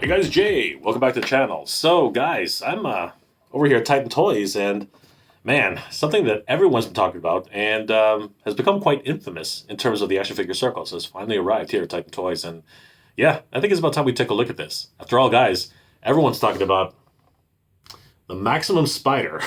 Hey guys, Jay. Welcome back to the channel. So guys, I'm over here at Titan Toys, and man, something that everyone's been talking about and has become quite infamous in terms of the action figure circles has finally arrived here at Titan Toys. And yeah, I think it's about time we take a look at this. After all, guys, everyone's talking about the Maxiumum Spider.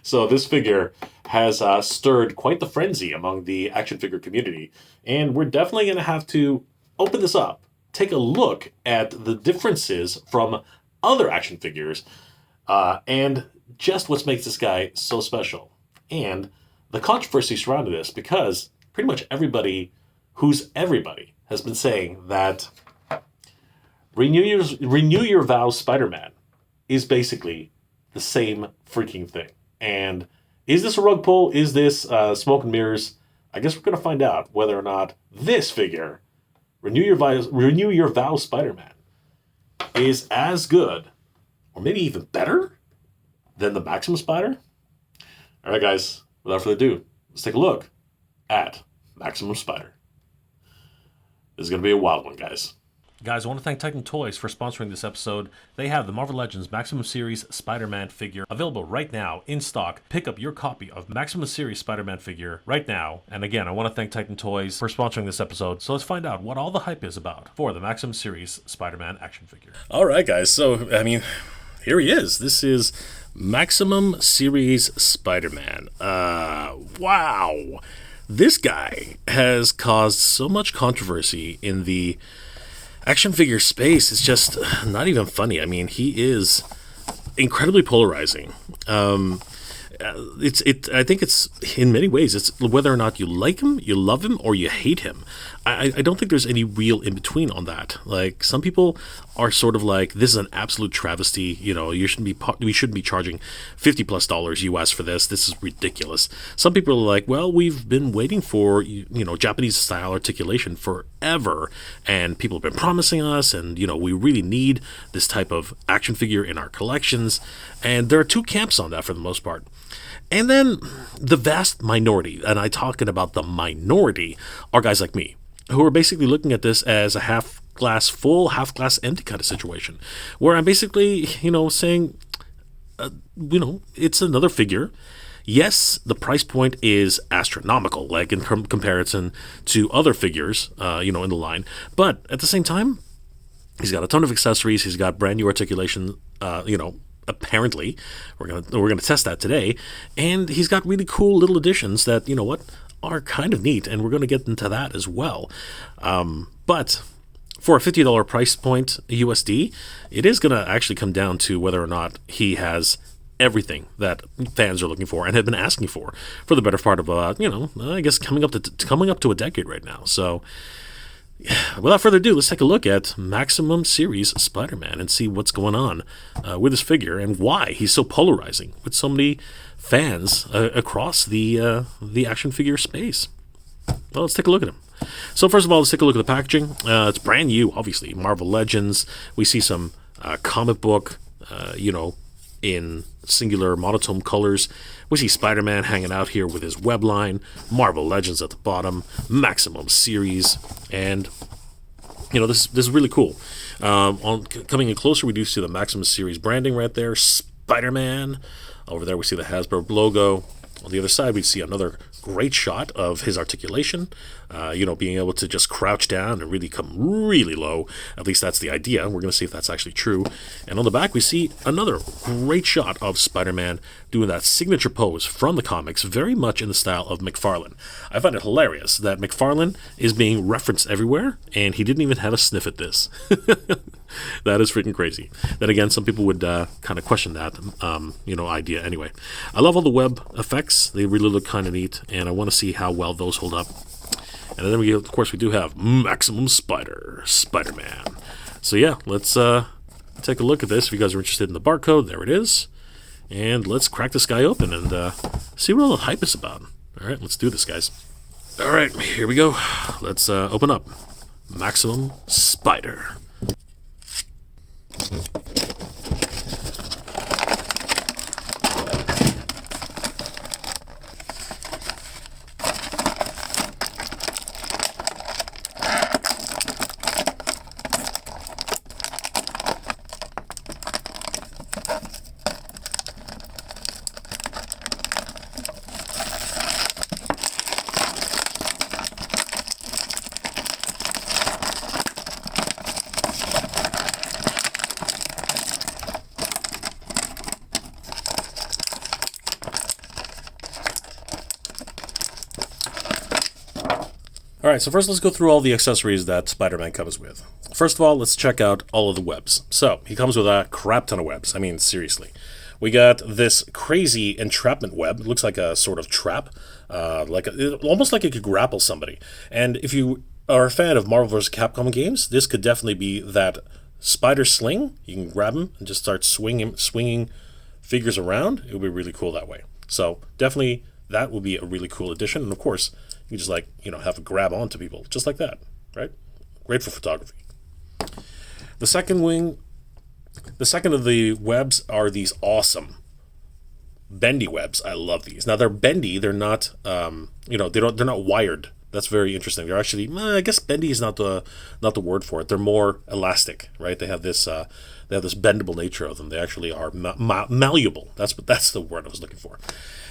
So this figure has stirred quite the frenzy among the action figure community, and we're definitely going to have to open this up, take a look at the differences from other action figures, and just what makes this guy so special, and the controversy surrounding this, because pretty much everybody who's everybody has been saying that Renew Your Vows Spider-Man is basically the same freaking thing. And is this a rug pull? Is this smoke and mirrors? I guess we're going to find out whether or not this figure, Renew Your Vows Spider-Man, is as good, or maybe even better, than the Maxiumum Spider. All right, guys, without further ado, let's take a look at Maxiumum Spider. This is going to be a wild one, guys. Guys, I want to thank Titan Toys for sponsoring this episode. They have the Marvel Legends Maxiumum Series Spider-Man figure available right now in stock. Pick up your copy of Maxiumum Series Spider-Man figure right now. And again, I want to thank Titan Toys for sponsoring this episode. So let's find out what all the hype is about for the Maxiumum Series Spider-Man action figure. All right, guys. So, I mean, here he is. This is Maxiumum Series Spider-Man. Wow. This guy has caused so much controversy in the action figure space. It's just not even funny. I mean, he is incredibly polarizing. I think it's, in many ways, it's whether or not you like him, you love him, or you hate him. I don't think there's any real in between on that. Like, some people are sort of like, this is an absolute travesty. You know, we shouldn't be charging $50+ US for this. This is ridiculous. Some people are like, well, we've been waiting for, Japanese style articulation forever, and people have been promising us, and we really need this type of action figure in our collections. And there are two camps on that for the most part. And then the vast minority, and I'm talking about the minority, are guys like me, who are basically looking at this as a half glass full, half glass empty kind of situation, where I'm basically, saying, it's another figure. Yes, the price point is astronomical, like in comparison to other figures, in the line. But at the same time, he's got a ton of accessories. He's got brand new articulation, apparently. We're gonna test that today. And he's got really cool little additions that, are kind of neat, and we're going to get into that as well. But for a $50 price point USD, it is going to actually come down to whether or not he has everything that fans are looking for and have been asking for the better part of I guess coming up to a decade right now. So without further ado, let's take a look at Maxiumum Series Spider-Man and see what's going on with this figure and why he's so polarizing with so many fans across the action figure space. Well, let's take a look at him. So first of all, let's take a look at the packaging. It's brand new, obviously. Marvel Legends. We see some comic book, in singular monotone colors. We see Spider-Man hanging out here with his web line, Marvel Legends at the bottom, Maxiumum Series, and this is really cool. Coming in closer, we do see the Maxiumum Series branding right there, Spider-Man. Over there we see the Hasbro logo. On the other side we see another great shot of his articulation, being able to just crouch down and really come really low. At least that's the idea. We're going to see if that's actually true. And on the back we see another great shot of Spider-Man doing that signature pose from the comics, very much in the style of McFarlane. I find it hilarious that McFarlane is being referenced everywhere, and he didn't even have a sniff at this. That is freaking crazy. Then again, some people would kind of question that, idea anyway. I love all the web effects. They really look kind of neat, and I want to see how well those hold up. And then of course, we do have Maxiumum Spider-Man. So yeah, let's take a look at this. If you guys are interested in the barcode, there it is. And let's crack this guy open and see what all the hype is about. All right, let's do this, guys. All right, here we go. Let's open up Maxiumum Spider. All right, so first let's go through all the accessories that Spider-Man comes with. First of all, let's check out all of the webs. So he comes with a crap ton of webs. I mean, seriously. We got this crazy entrapment web. It looks like a sort of trap, almost like it could grapple somebody. And if you are a fan of Marvel vs. Capcom games, this could definitely be that spider sling. You can grab him and just start swinging figures around. It would be really cool that way. So definitely that would be a really cool addition. And of course, you just have a grab onto people just like that, right? Great for photography. The second of the webs are these awesome bendy webs. I love these. Now they're bendy. They're not, they're not wired. That's very interesting. They're actually, I guess bendy is not the word for it. They're more elastic, right? They have this bendable nature of them. They actually are malleable. That's the word I was looking for.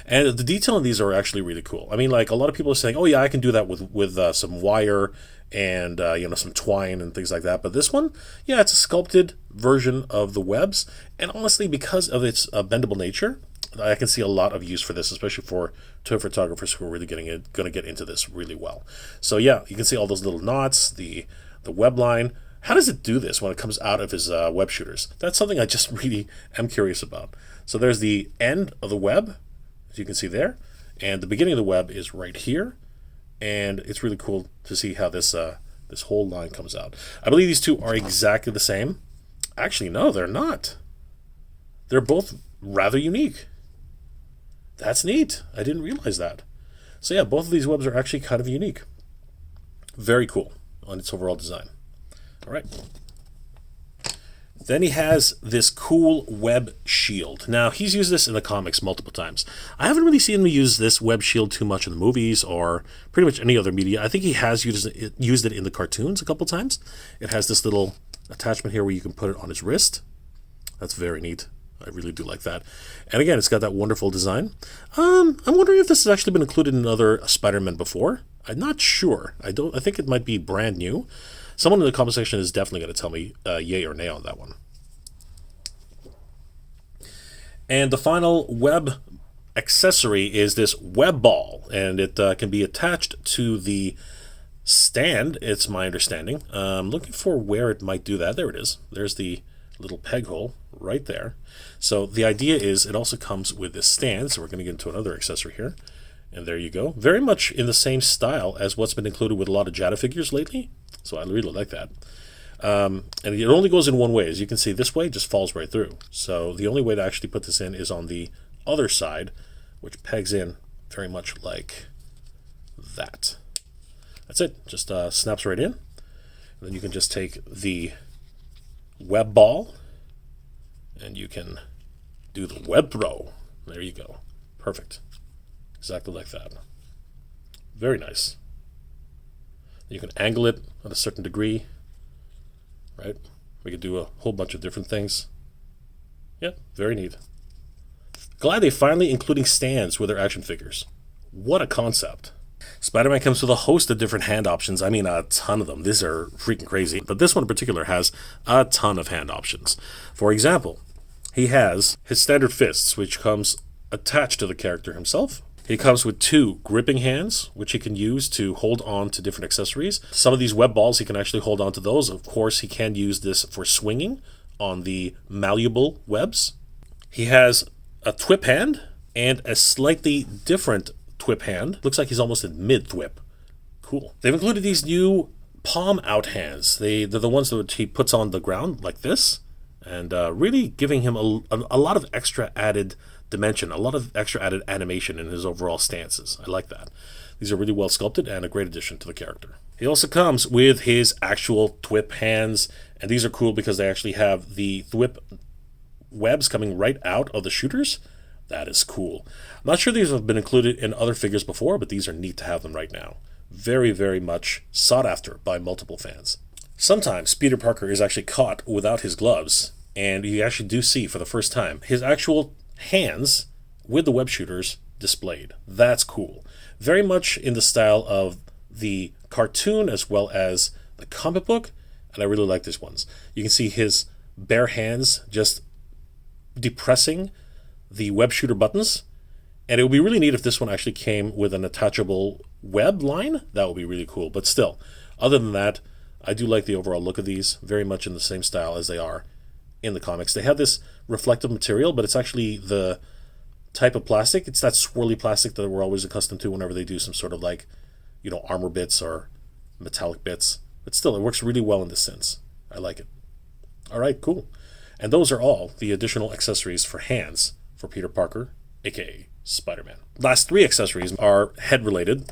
And the detail in these are actually really cool. I mean, like a lot of people are saying, oh yeah, I can do that with some wire and some twine and things like that. But this one, yeah, it's a sculpted version of the webs. And honestly, because of its bendable nature, I can see a lot of use for this, especially for toy photographers who are really going to get into this really well. So yeah, you can see all those little knots, the web line. How does it do this when it comes out of his web shooters? That's something I just really am curious about. So there's the end of the web, as you can see there, and the beginning of the web is right here, and it's really cool to see how this whole line comes out. I believe these two are exactly the same. Actually, no, they're not. They're both rather unique. That's neat. I didn't realize that. So yeah, both of these webs are actually kind of unique. Very cool on its overall design. All right. Then he has this cool web shield. Now, he's used this in the comics multiple times. I haven't really seen him use this web shield too much in the movies or pretty much any other media. I think he has used it in the cartoons a couple times. It has this little attachment here where you can put it on his wrist. That's very neat. I really do like that. And again, it's got that wonderful design. I'm wondering if this has actually been included in other Spider-Man before. I'm not sure. I think it might be brand new. Someone in the comment section is definitely going to tell me yay or nay on that one. And the final web accessory is this web ball, and it can be attached to the stand, it's my understanding. I'm looking for where it might do that. There it is. There's the little peg hole right there. So the idea is it also comes with this stand, so we're going to get into another accessory here. And there you go. Very much in the same style as what's been included with a lot of Jada figures lately. So I really like that. And it only goes in one way. As you can see, this way just falls right through. So the only way to actually put this in is on the other side, which pegs in very much like that. That's it. Just snaps right in. And then you can just take the web ball and you can do the web throw. There you go. Perfect. Exactly like that. Very nice. You can angle it at a certain degree, right? We could do a whole bunch of different things. Yeah, very neat. Glad they finally including stands with their action figures. What a concept. Spider-Man comes with a host of different hand options. I mean, a ton of them. These are freaking crazy. But this one in particular has a ton of hand options. For example, he has his standard fists, which comes attached to the character himself. He comes with 2 gripping hands, which he can use to hold on to different accessories. Some of these web balls, he can actually hold on to those. Of course, he can use this for swinging on the malleable webs. He has a thwip hand and a slightly different thwip hand. Looks like he's almost in mid-thwip. Cool. They've included these new palm-out hands. They're the ones that he puts on the ground like this, and really giving him a lot of extra added dimension, a lot of extra added animation in his overall stances. I like that. These are really well sculpted and a great addition to the character. He also comes with his actual thwip hands, and these are cool because they actually have the thwip webs coming right out of the shooters. That is cool. I'm not sure these have been included in other figures before, but these are neat to have them right now. Very, very much sought after by multiple fans. Sometimes Peter Parker is actually caught without his gloves, and you actually do see for the first time his actual hands with the web shooters displayed. That's cool. Very much in the style of the cartoon as well as the comic book, and I really like these ones. You can see his bare hands just depressing the web shooter buttons, and it would be really neat if this one actually came with an attachable web line, that would be really cool. But still, other than that, I do like the overall look of these, very much in the same style as they are in the comics. They have this reflective material, but it's actually the type of plastic. It's that swirly plastic that we're always accustomed to whenever they do some sort of like, armor bits or metallic bits. But still, it works really well in this sense. I like it. All right, cool. And those are all the additional accessories for hands for Peter Parker, aka Spider-Man. Last 3 accessories are head-related,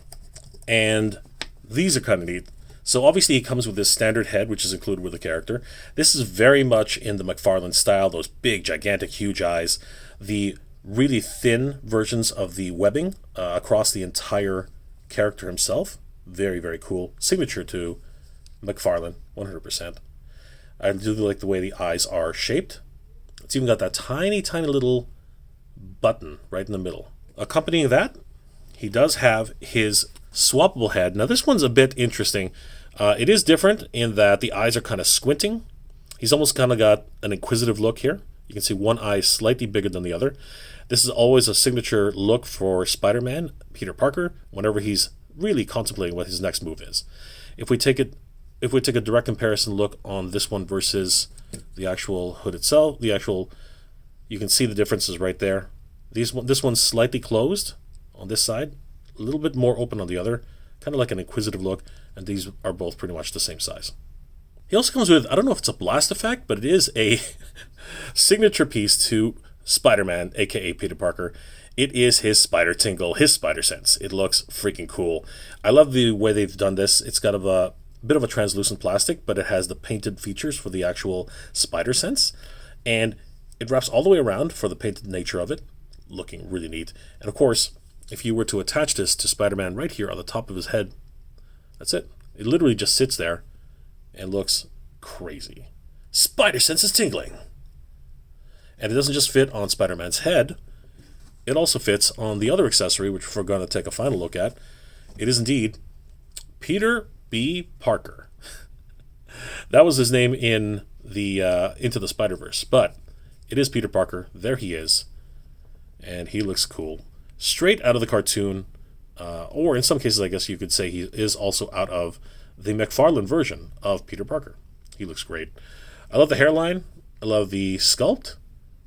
and these are kind of neat. So obviously he comes with this standard head, which is included with the character. This is very much in the McFarlane style, those big, gigantic, huge eyes. The really thin versions of the webbing across the entire character himself. Very, very cool. Signature to McFarlane, 100%. I do like the way the eyes are shaped. It's even got that tiny, tiny little button right in the middle. Accompanying that, he does have his swappable head. Now this one's a bit interesting. It is different in that the eyes are kind of squinting. He's almost kind of got an inquisitive look here. You can see one eye slightly bigger than the other. This is always a signature look for Spider-Man, Peter Parker, whenever he's really contemplating what his next move is. If we take a direct comparison look on this one versus the actual hood itself, you can see the differences right there. This one's slightly closed on this side, a little bit more open on the other, kind of like an inquisitive look, and these are both pretty much the same size. He also comes with, I don't know if it's a blast effect, but it is a signature piece to Spider-Man, aka Peter Parker. It is his spider tingle, his spider sense. It looks freaking cool. I love the way they've done this. It's got a bit of a translucent plastic, but it has the painted features for the actual spider sense, and it wraps all the way around for the painted nature of it, looking really neat. And of course, if you were to attach this to Spider-Man right here on the top of his head, that's it. It literally just sits there and looks crazy. Spider sense is tingling. And it doesn't just fit on Spider-Man's head, it also fits on the other accessory, which we're going to take a final look at. It is indeed Peter B. Parker. That was his name in the Into the Spider-Verse, but it is Peter Parker. There he is, and he looks cool. Straight out of the cartoon, or in some cases I guess you could say he is also out of the McFarlane version of Peter Parker. He looks great. I love the hairline. I love the sculpt.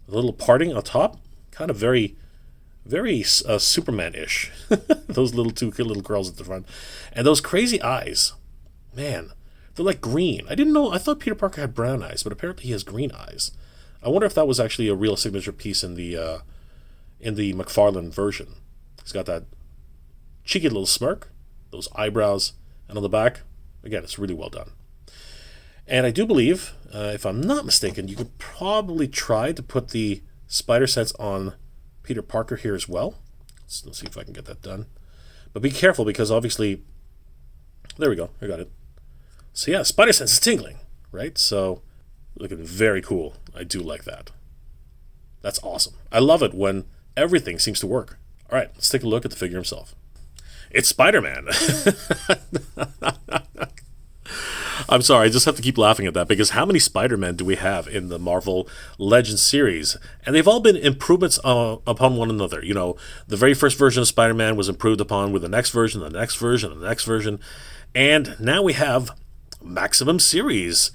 The little parting on top, kind of very, very Superman-ish. Those two little curls at the front. And those crazy eyes. Man, they're like green. I didn't know. I thought Peter Parker had brown eyes, but apparently he has green eyes. I wonder if that was actually a real signature piece in the McFarlane version. He's got that cheeky little smirk, those eyebrows, and on the back, again, it's really well done. And I do believe, if I'm not mistaken, you could probably try to put the spider sense on Peter Parker here as well. Let's see if I can get that done. But be careful, because obviously, there we go, I got it. So yeah, spider sense is tingling, right? So looking very cool. I do like that. That's awesome. I love it when everything seems to work. All right, let's take a look at the figure himself. It's Spider-Man. I'm sorry, I just have to keep laughing at that, because how many Spider-Men do we have in the Marvel Legends series? And they've all been improvements upon one another. You know, the very first version of Spider-Man was improved upon with the next version, the next version, the next version. And now we have Maxiumum series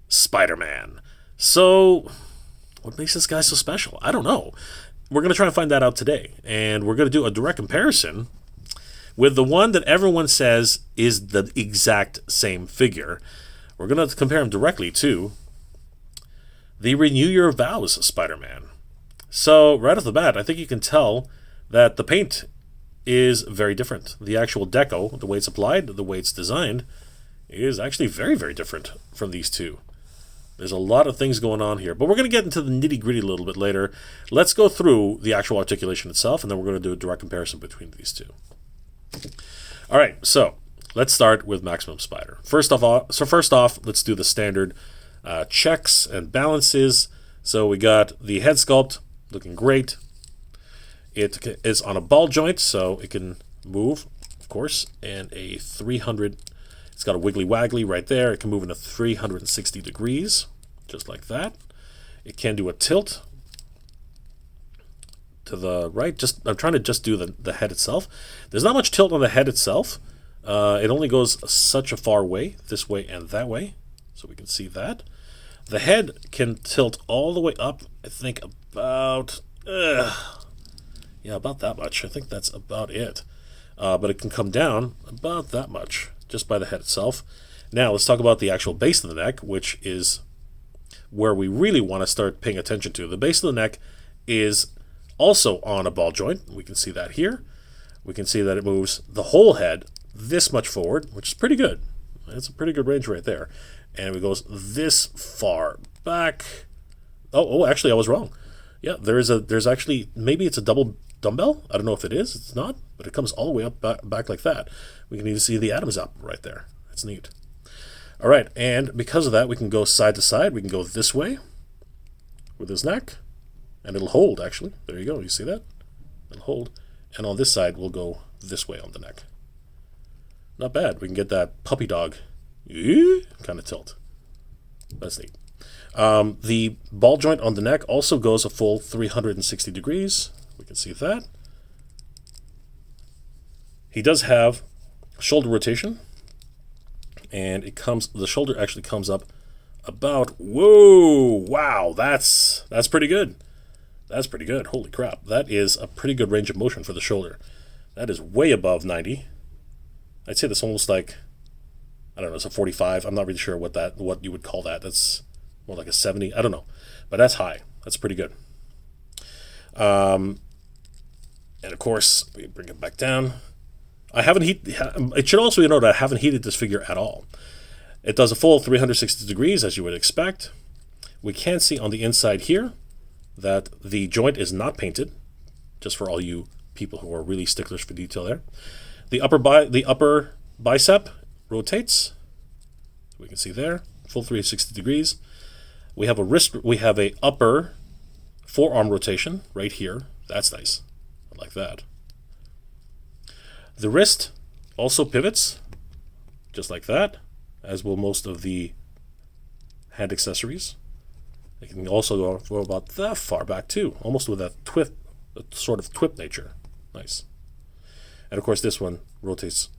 Spider-Man. So what makes this guy so special? I don't know. We're going to try and find that out today. And we're going to do a direct comparison with the one that everyone says is the exact same figure. We're going to compare him directly to the Renew Your Vows Spider-Man. So right off the bat, I think you can tell that the paint is very different. The actual deco, the way it's applied, the way it's designed, is actually very, very different from these two. There's a lot of things going on here, but we're going to get into the nitty-gritty a little bit later. Let's go through the actual articulation itself, and then we're going to do a direct comparison between these two. All right, so let's start with Maximum Spider. First off, let's do the standard checks and balances. So we got the head sculpt looking great. It is on a ball joint, so it can move, of course, and a 300. It's got a wiggly waggly right there. It can move in a 360 degrees, just like that. It can do a tilt to the right. I'm trying to just do the head itself. There's not much tilt on the head itself. It only goes such a far way, this way and that way. So we can see that. The head can tilt all the way up, I think about, about that much. I think that's about it. But it can come down about that much, just by the head itself. Now, let's talk about the actual base of the neck, which is where we really want to start paying attention to. The base of the neck is also on a ball joint. We can see that here. We can see that it moves the whole head this much forward, which is pretty good. That's a pretty good range right there. And it goes this far back. Oh, actually, I was wrong. Yeah, there's actually, maybe it's a double dumbbell. I don't know if it is. It's not, but it comes all the way up back like that. We can even see the atoms up right there. That's neat. All right, and because of that, we can go side to side. We can go this way with his neck, and it'll hold, actually. There you go. You see that? It'll hold. And on this side, we'll go this way on the neck. Not bad. We can get that puppy dog kind of tilt. That's neat. The ball joint on the neck also goes a full 360 degrees. We can see that. He does have shoulder rotation, and the shoulder actually comes up about, wow, that's pretty good. That's pretty good. Holy crap. That is a pretty good range of motion for the shoulder. That is way above 90. I'd say that's almost like, I don't know, it's a 45. I'm not really sure what you would call that. That's more like a 70. I don't know. But that's high. That's pretty good. And of course, we bring it back down. It should also be noted, I haven't heated this figure at all. It does a full 360 degrees, as you would expect. We can see on the inside here that the joint is not painted, just for all you people who are really sticklers for detail there. The upper bicep rotates. We can see there, full 360 degrees. We have a upper forearm rotation right here. That's nice. I like that. The wrist also pivots, just like that, as will most of the hand accessories. They can also go about that far back too, almost with a sort of twip nature. Nice. And of course this one rotates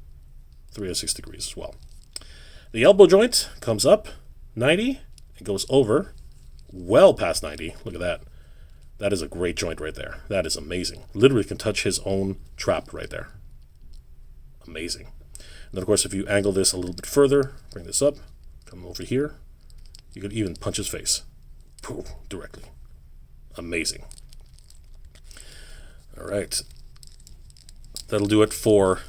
360 degrees as well. The elbow joint comes up 90. It goes over well past 90. Look at that. That is a great joint right there. That is amazing. Literally can touch his own trap right there. Amazing. And then of course if you angle this a little bit further, bring this up, come over here, you could even punch his face. Poof, directly. Amazing. All right. That'll do it for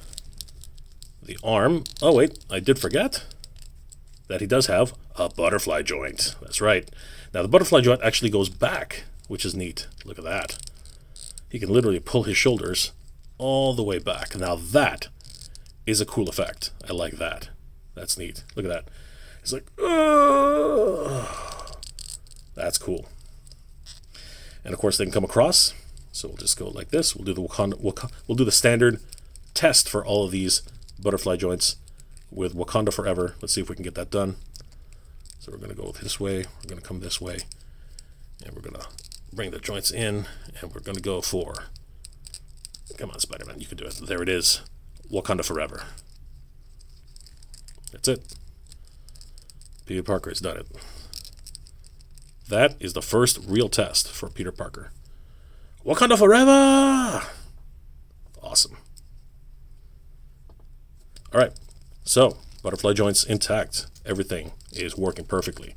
the arm. Oh wait, I did forget that he does have a butterfly joint. That's right. Now the butterfly joint actually goes back, which is neat. Look at that. He can literally pull his shoulders all the way back. Now that is a cool effect. I like that. That's neat. Look at that. He's like, ugh. That's cool. And of course they can come across. So we'll just go like this. We'll do the standard test for all of these butterfly joints with Wakanda Forever. Let's see if we can get that done. So we're going to go this way. We're going to come this way. And we're going to bring the joints in. And we're going to go for, come on, Spider-Man, you can do it. There it is. Wakanda Forever. That's it. Peter Parker has done it. That is the first real test for Peter Parker. Wakanda Forever! Awesome. All right. So, butterfly joints intact. Everything is working perfectly.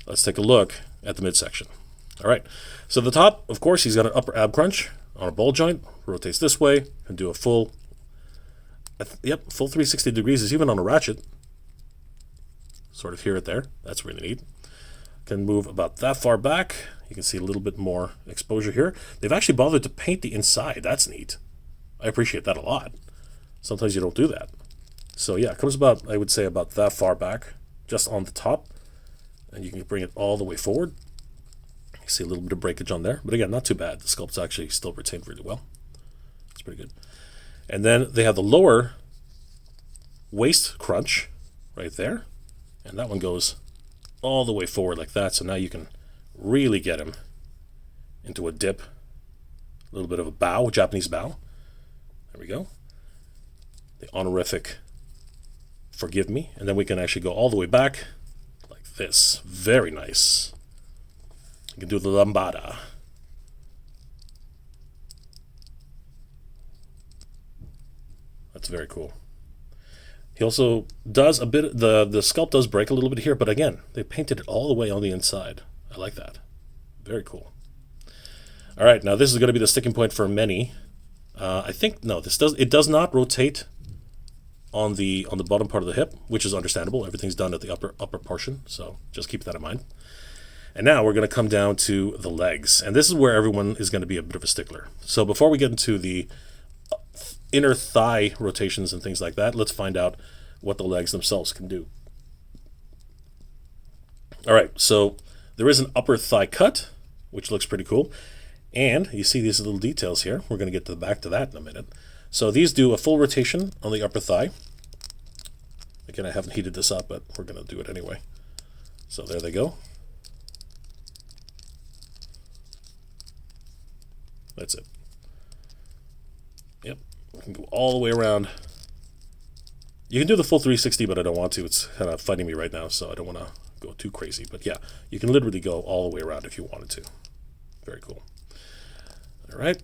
Let's take a look at the midsection. All right. So the top, of course, he's got an upper ab crunch on a ball joint. Rotates this way and do a full 360 degrees. Is even on a ratchet. Sort of here and there. That's really neat. Can move about that far back. You can see a little bit more exposure here. They've actually bothered to paint the inside. That's neat. I appreciate that a lot. Sometimes you don't do that. So yeah, it comes about, I would say, about that far back, just on the top. And you can bring it all the way forward. You see a little bit of breakage on there. But again, not too bad. The sculpt's actually still retained really well. It's pretty good. And then they have the lower waist crunch right there. And that one goes all the way forward like that. So now you can really get him into a dip A little bit of a bow, Japanese bow. There we go. The honorific forgive me. And then we can actually go all the way back like this. Very nice. You can do the lambada. That's very cool. He also does a bit, the sculpt does break a little bit here, but again, they painted it all the way on the inside. I like that. Very cool. All right, now this is going to be the sticking point for many. I think, no, it does not rotate on the bottom part of the hip, which is understandable. Everything's done at the upper portion, so just keep that in mind. And now we're going to come down to the legs, and this is where everyone is going to be a bit of a stickler. So before we get into the inner thigh rotations and things like that, let's find out what the legs themselves can do. All right, so there is an upper thigh cut, which looks pretty cool. And you see these little details here. We're going to get back to that in a minute. So these do a full rotation on the upper thigh. Again, I haven't heated this up, but we're going to do it anyway. So there they go. That's it. Yep, we can go all the way around. You can do the full 360, but I don't want to. It's kind of fighting me right now, so I don't want to go too crazy. But yeah, you can literally go all the way around if you wanted to. Very cool. All right.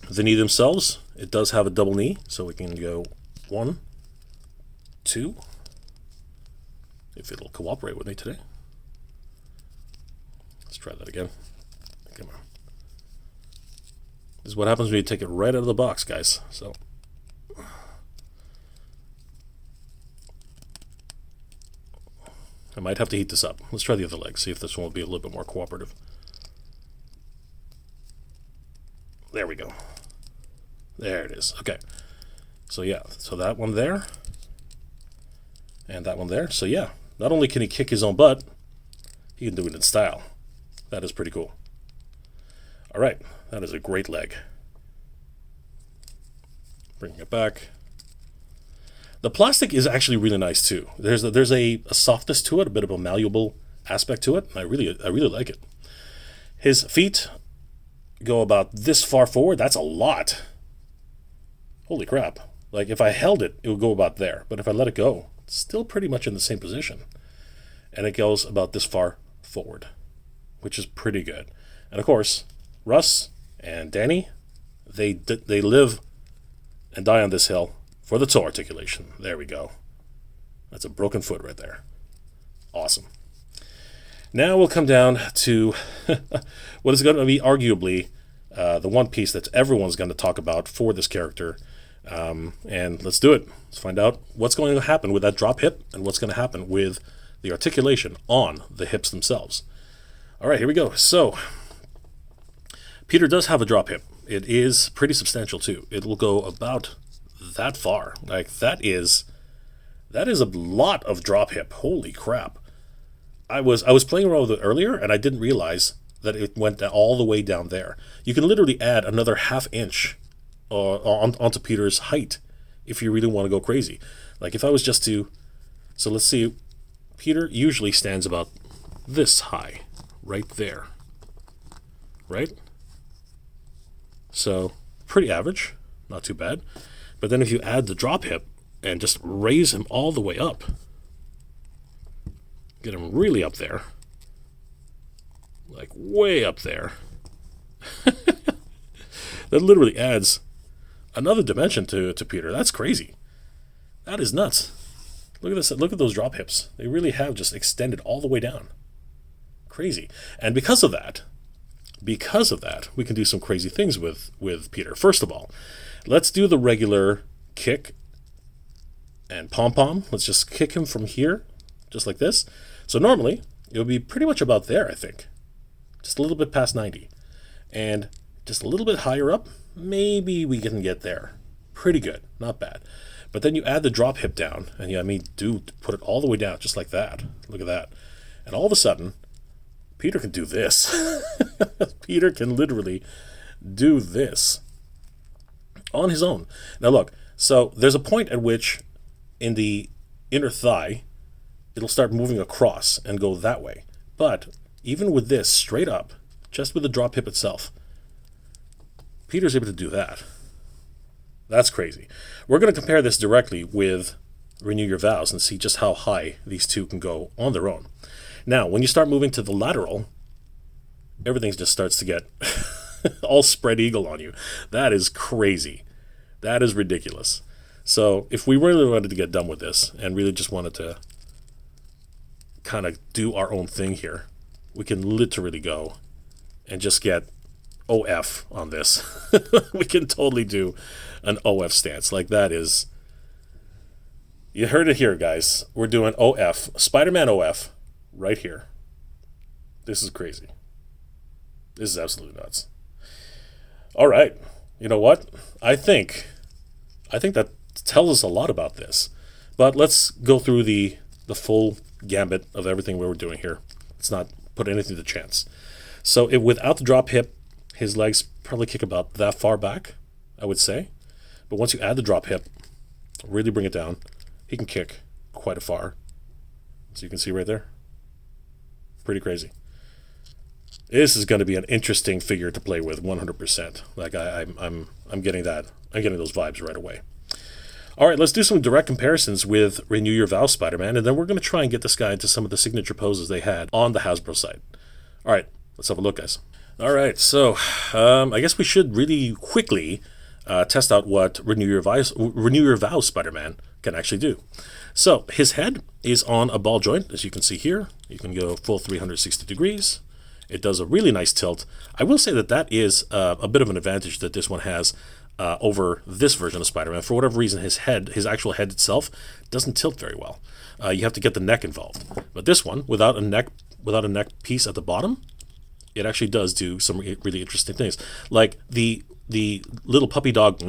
The knee themselves, it does have a double knee, so we can go 1, 2. If it'll cooperate with me today. Let's try that again. Come on. This is what happens when you take it right out of the box, guys. So I might have to heat this up. Let's try the other leg, see if this one will be a little bit more cooperative. There we go. There it is. Okay. So yeah, so that one there. And that one there. So yeah, not only can he kick his own butt, he can do it in style. That is pretty cool. All right, that is a great leg. Bringing it back. The plastic is actually really nice too. There's a softness to it, a bit of a malleable aspect to it. I really like it. His feet go about this far forward. That's a lot. Holy crap. Like if I held it, it would go about there. But if I let it go, it's still pretty much in the same position. And it goes about this far forward, which is pretty good. And of course, Russ and Danny, they live and die on this hill for the toe articulation. There we go. That's a broken foot right there. Awesome. Now we'll come down to what is going to be arguably the one piece that everyone's going to talk about for this character. And let's do it. Let's find out what's going to happen with that drop hip and what's going to happen with the articulation on the hips themselves. All right, here we go. So Peter does have a drop hip. It is pretty substantial too. It will go about that far. Like that is a lot of drop hip. Holy crap. I was playing around with it earlier and I didn't realize that it went all the way down there. You can literally add another ½ inch onto Peter's height if you really want to go crazy. Like if I was just to, so let's see, Peter usually stands about this high, right there, right? So pretty average, not too bad. But then if you add the drop hip and just raise him all the way up, get him really up there, like way up there, that literally adds another dimension to Peter. That's crazy. That is nuts. Look at this. Look at those drop hips. They really have just extended all the way down. Crazy. And because of that, we can do some crazy things with Peter. First of all, let's do the regular kick and pom-pom. Let's just kick him from here, just like this. So normally, it would be pretty much about there, I think. Just a little bit past 90. And just a little bit higher up, maybe we can get there. Pretty good, not bad. But then you add the drop hip down, and put it all the way down, just like that. Look at that. And all of a sudden, Peter can do this. Peter can literally do this on his own. Now look, so there's a point at which in the inner thigh, it'll start moving across and go that way. But even with this straight up, just with the drop hip itself. Peter's able to do that. That's crazy. We're going to compare this directly with Renew Your Vows and see just how high these two can go on their own. Now, when you start moving to the lateral, everything just starts to get all spread eagle on you. That is crazy. That is ridiculous. So if we really wanted to get done with this and really just wanted to kind of do our own thing here, we can literally go and just get OF on this. We can totally do an OF stance. Like, that is... You heard it here, guys. We're doing OF. Spider-Man OF right here. This is crazy. This is absolutely nuts. All right. You know what? I think that tells us a lot about this. But let's go through the full gambit of everything we were doing here. Let's not put anything to chance. So without the drop hip, his legs probably kick about that far back, I would say. But once you add the drop hip, really bring it down, he can kick quite a far. So you can see right there. Pretty crazy. This is going to be an interesting figure to play with, 100%. Like, I'm getting that. I'm getting those vibes right away. All right, let's do some direct comparisons with Renew Your Vow Spider-Man, and then we're going to try and get this guy into some of the signature poses they had on the Hasbro site. All right, let's have a look, guys. All right, so I guess we should really quickly test out what Renew Your Vow Spider-Man can actually do. So his head is on a ball joint, as you can see here. You can go full 360 degrees. It does a really nice tilt. I will say that is a bit of an advantage that this one has over this version of Spider-Man. For whatever reason, his actual head itself doesn't tilt very well. You have to get the neck involved. But this one, without a neck piece at the bottom, it actually does do some really interesting things. Like the little puppy dog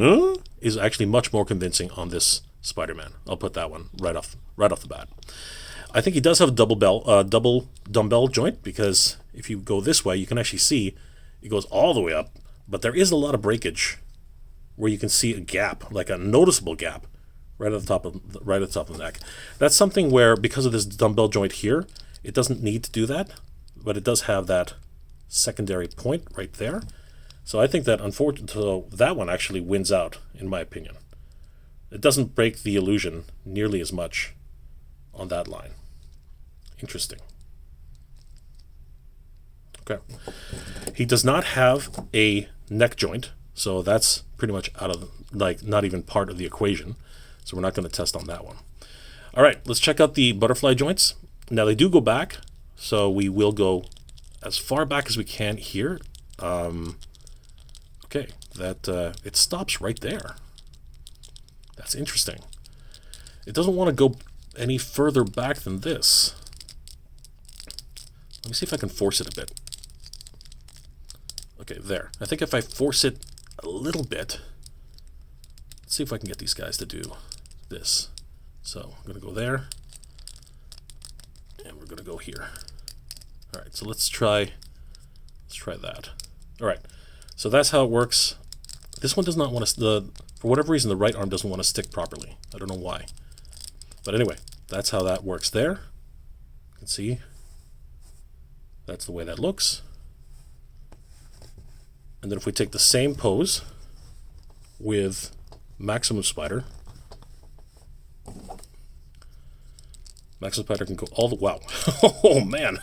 is actually much more convincing on this Spider-Man. I'll put that one right off the bat. I think he does have a double dumbbell joint, because if you go this way, you can actually see it goes all the way up, but there is a lot of breakage where you can see a gap, like a noticeable gap, right at the top of the neck. That's something where, because of this dumbbell joint here, it doesn't need to do that, but it does have that secondary point right there. So I think that that one actually wins out, in my opinion. It doesn't break the illusion nearly as much on that line. Interesting. Okay. He does not have a neck joint, so that's pretty much out of, like, not even part of the equation. So we're not going to test on that one. All right, let's check out the butterfly joints. Now, they do go back, so we will go as far back as we can here. Okay, it stops right there. That's interesting. It doesn't want to go any further back than this. Let me see if I can force it a bit. Okay, there. I think if I force it a little bit, let's see if I can get these guys to do this. So I'm going to go there, and we're going to go here. All right, so let's try that. All right, so that's how it works. This one does not want to, for whatever reason, the right arm doesn't want to stick properly. I don't know why. But anyway, that's how that works there. You can see that's the way that looks. And then if we take the same pose with Maxiumum Spider, Maxiumum Spider can go all the... Wow. Oh, man.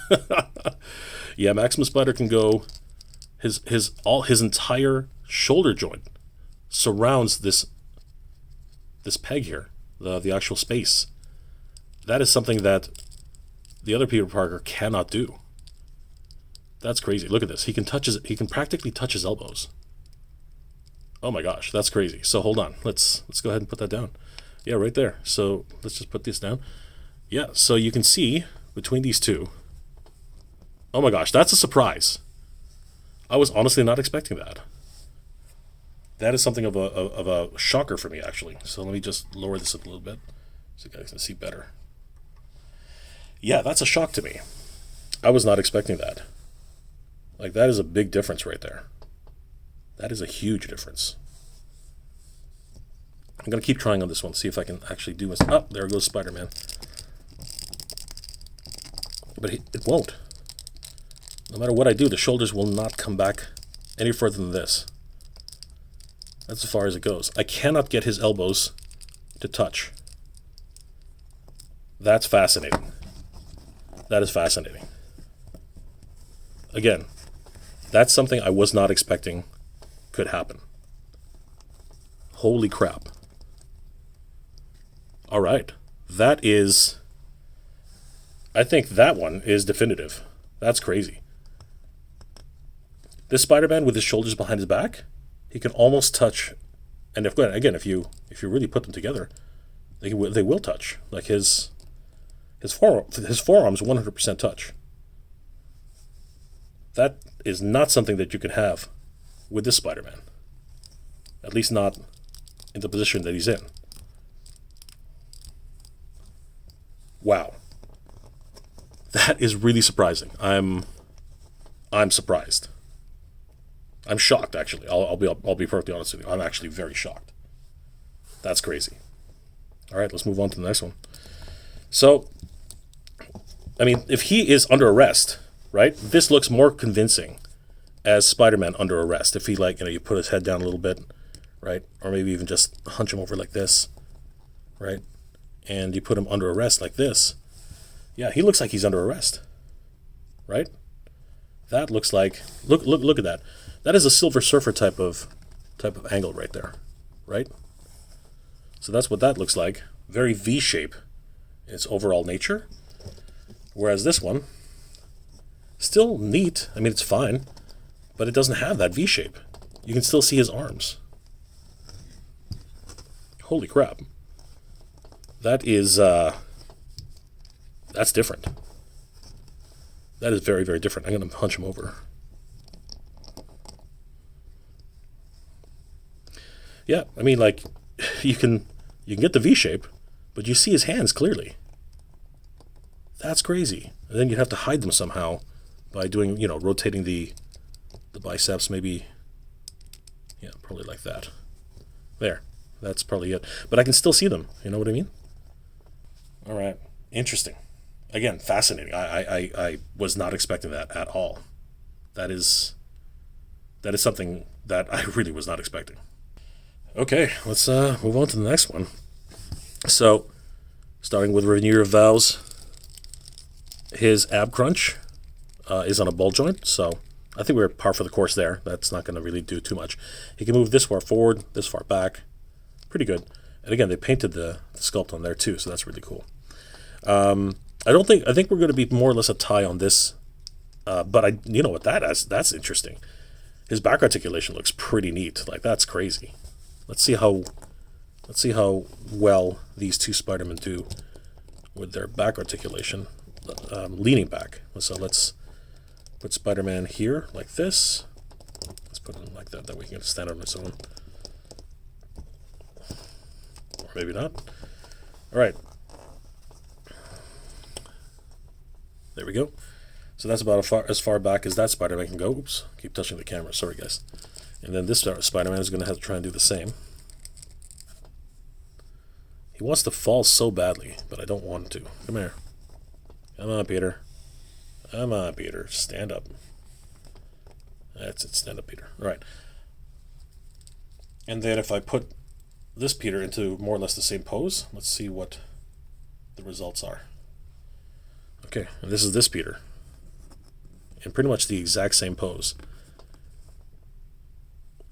Yeah, Maxiumum Spider can go... His entire shoulder joint surrounds this peg here, the actual space. That is something that the other Peter Parker cannot do. That's crazy. Look at this. He can practically touch his elbows. Oh my gosh, that's crazy. So hold on. Let's go ahead and put that down. Yeah, right there. So let's just put this down. Yeah, so you can see between these two. Oh my gosh, that's a surprise. I was honestly not expecting that. That is something of a shocker for me, actually. So let me just lower this up a little bit so you guys can see better. Yeah, that's a shock to me. I was not expecting that. Like, that is a big difference right there. That is a huge difference. I'm going to keep trying on this one, see if I can actually do this. Oh, there goes Spider-Man. But it won't. No matter what I do, the shoulders will not come back any further than this. That's as far as it goes. I cannot get his elbows to touch. That's fascinating. That is fascinating. Again, that's something I was not expecting could happen. Holy crap. All right. That is... I think that one is definitive. That's crazy. This Spider-Man with his shoulders behind his back, he can almost touch, and if you really put them together, they will touch. Like his forearms 100% touch. That is not something that you can have with this Spider-Man. At least not in the position that he's in. Wow. That is really surprising. I'm surprised. I'm shocked, actually. I'll be perfectly honest with you. I'm actually very shocked. That's crazy. All right, let's move on to the next one. So, I mean, if he is under arrest, right? This looks more convincing as Spider-Man under arrest. If he, like, you put his head down a little bit, right? Or maybe even just hunch him over like this, right? And you put him under arrest like this. Yeah, he looks like he's under arrest, right? That looks like, look at that. That is a Silver Surfer type of angle right there, right? So that's what that looks like. Very V-shape in its overall nature. Whereas this one, still neat. I mean, it's fine, but it doesn't have that V-shape. You can still see his arms. Holy crap. That is, that's different. That is very, very different. I'm going to hunch him over. Yeah, I mean, like, you can get the V shape, but you see his hands clearly. That's crazy. And then you have to hide them somehow by doing, rotating the biceps, maybe. Yeah, probably like that. There. That's probably it. But I can still see them. You know what I mean? All right. Interesting. Again, fascinating. I was not expecting that at all. That is something that I really was not expecting. Okay, let's move on to the next one. So, starting with Renew Your Vows, his ab crunch is on a ball joint, so I think we're par for the course there. That's not going to really do too much. He can move this far forward, this far back. Pretty good. And again, they painted the sculpt on there too, so that's really cool. I think we're going to be more or less a tie on this, but you know what that's interesting. His back articulation looks pretty neat. Like, that's crazy. Let's see how well these two Spider-Men do with their back articulation, leaning back. So let's put Spider-Man here like this. Let's put him like that way he can stand on his own. Or maybe not. All right. There we go. So that's about as far back as that Spider-Man can go. Oops, keep touching the camera. Sorry, guys. And then this Spider-Man is going to have to try and do the same. He wants to fall so badly, but I don't want him to. Come here. Come on, Peter. Come on, Peter. Stand up. That's it. Stand up, Peter. All right. And then if I put this Peter into more or less the same pose, let's see what the results are. Okay, and this is this Peter. In pretty much the exact same pose.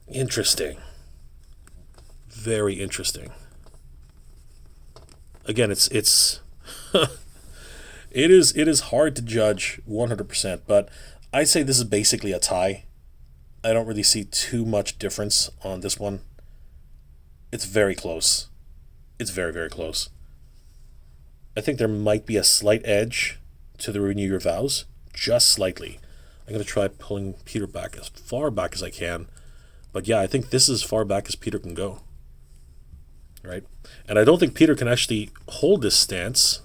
Interesting. Very interesting. Again, it is hard to judge 100%, but I'd say this is basically a tie. I don't really see too much difference on this one. It's very close. It's very, very close. I think there might be a slight edge to the Renew Your Vows, just slightly. I'm going to try pulling Peter back as far back as I can. But yeah, I think this is as far back as Peter can go. Right? And I don't think Peter can actually hold this stance.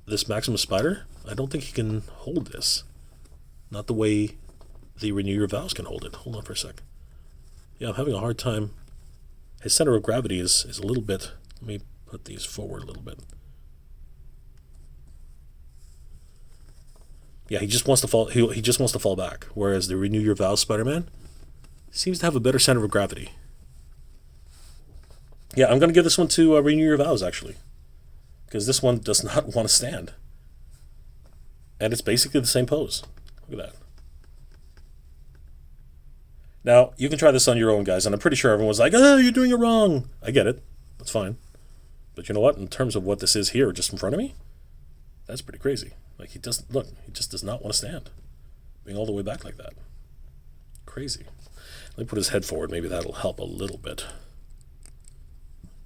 This Maximus Spider, I don't think he can hold this. Not the way the Renew Your Vows can hold it. Hold on for a sec. Yeah, I'm having a hard time. His center of gravity is a little bit... Let me put these forward a little bit. Yeah, he just wants to fall. He just wants to fall back. Whereas the Renew Your Vows Spider-Man seems to have a better center of gravity. Yeah, I'm gonna give this one to Renew Your Vows actually, because this one does not want to stand, and it's basically the same pose. Look at that. Now you can try this on your own, guys, and I'm pretty sure everyone's like, "Oh, you're doing it wrong." I get it. That's fine. But you know what? In terms of what this is here, just in front of me, that's pretty crazy. Like he doesn't look. He just does not want to stand, being all the way back like that. Crazy. Let me put his head forward. Maybe that'll help a little bit.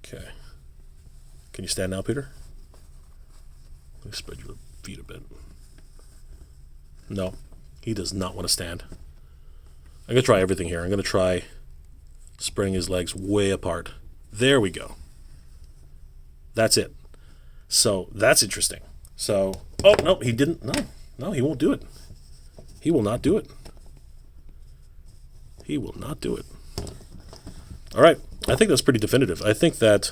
Okay. Can you stand now, Peter? Let me spread your feet a bit. No, he does not want to stand. I'm going to try everything here. I'm going to try spreading his legs way apart. There we go. That's it. So that's interesting. So, oh, no, he didn't. No, he won't do it. He will not do it. He will not do it. All right. I think that's pretty definitive. I think that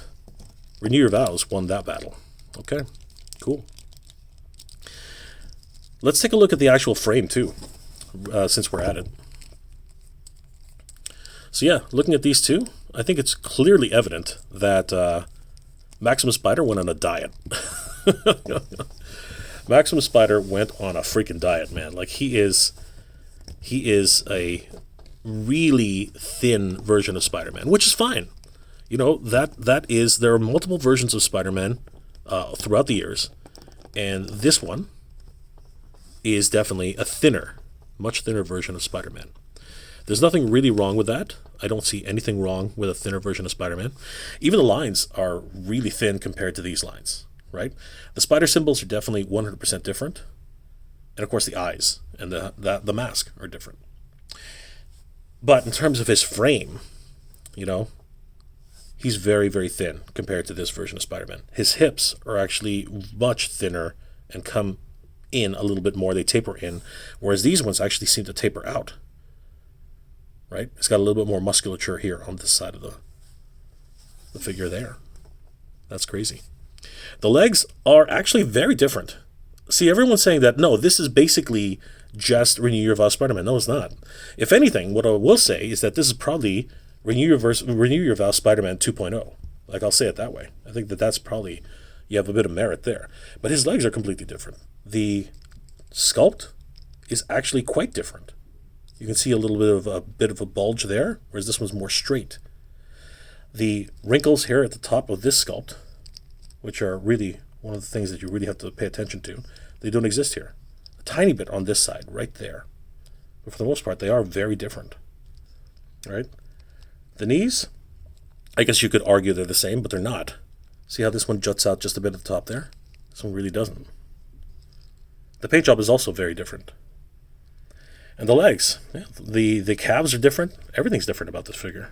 Renew Your Vows won that battle. Okay, cool. Let's take a look at the actual frame, too, since we're at it. So, yeah, looking at these two, I think it's clearly evident that Maximus Spider went on a diet. Maximus Spider went on a freaking diet, man. Like, he is a really thin version of Spider-Man, which is fine. You know, there are multiple versions of Spider-Man throughout the years, and this one is definitely a thinner, much thinner version of Spider-Man. There's nothing really wrong with that. I don't see anything wrong with a thinner version of Spider-Man. Even the lines are really thin compared to these lines, right? The spider symbols are definitely 100% different. And of course the eyes and the mask are different. But in terms of his frame, you know, he's very, very thin compared to this version of Spider-Man. His hips are actually much thinner and come in a little bit more. They taper in, whereas these ones actually seem to taper out. Right? It's got a little bit more musculature here on this side of the figure there. That's crazy. The legs are actually very different. See, everyone's saying that, no, this is basically just Renew Your Vows Spider-Man. No, it's not. If anything, what I will say is that this is probably Renew Your Vows Spider-Man 2.0. Like, I'll say it that way. I think that's probably, you have a bit of merit there. But his legs are completely different. The sculpt is actually quite different. You can see a bit of a bulge there, whereas this one's more straight. The wrinkles here at the top of this sculpt, which are really one of the things that you really have to pay attention to, they don't exist here. A tiny bit on this side, right there. But for the most part, they are very different. Right? The knees, I guess you could argue they're the same, but they're not. See how this one juts out just a bit at the top there? This one really doesn't. The paint job is also very different. And the legs, yeah, the calves are different. Everything's different about this figure.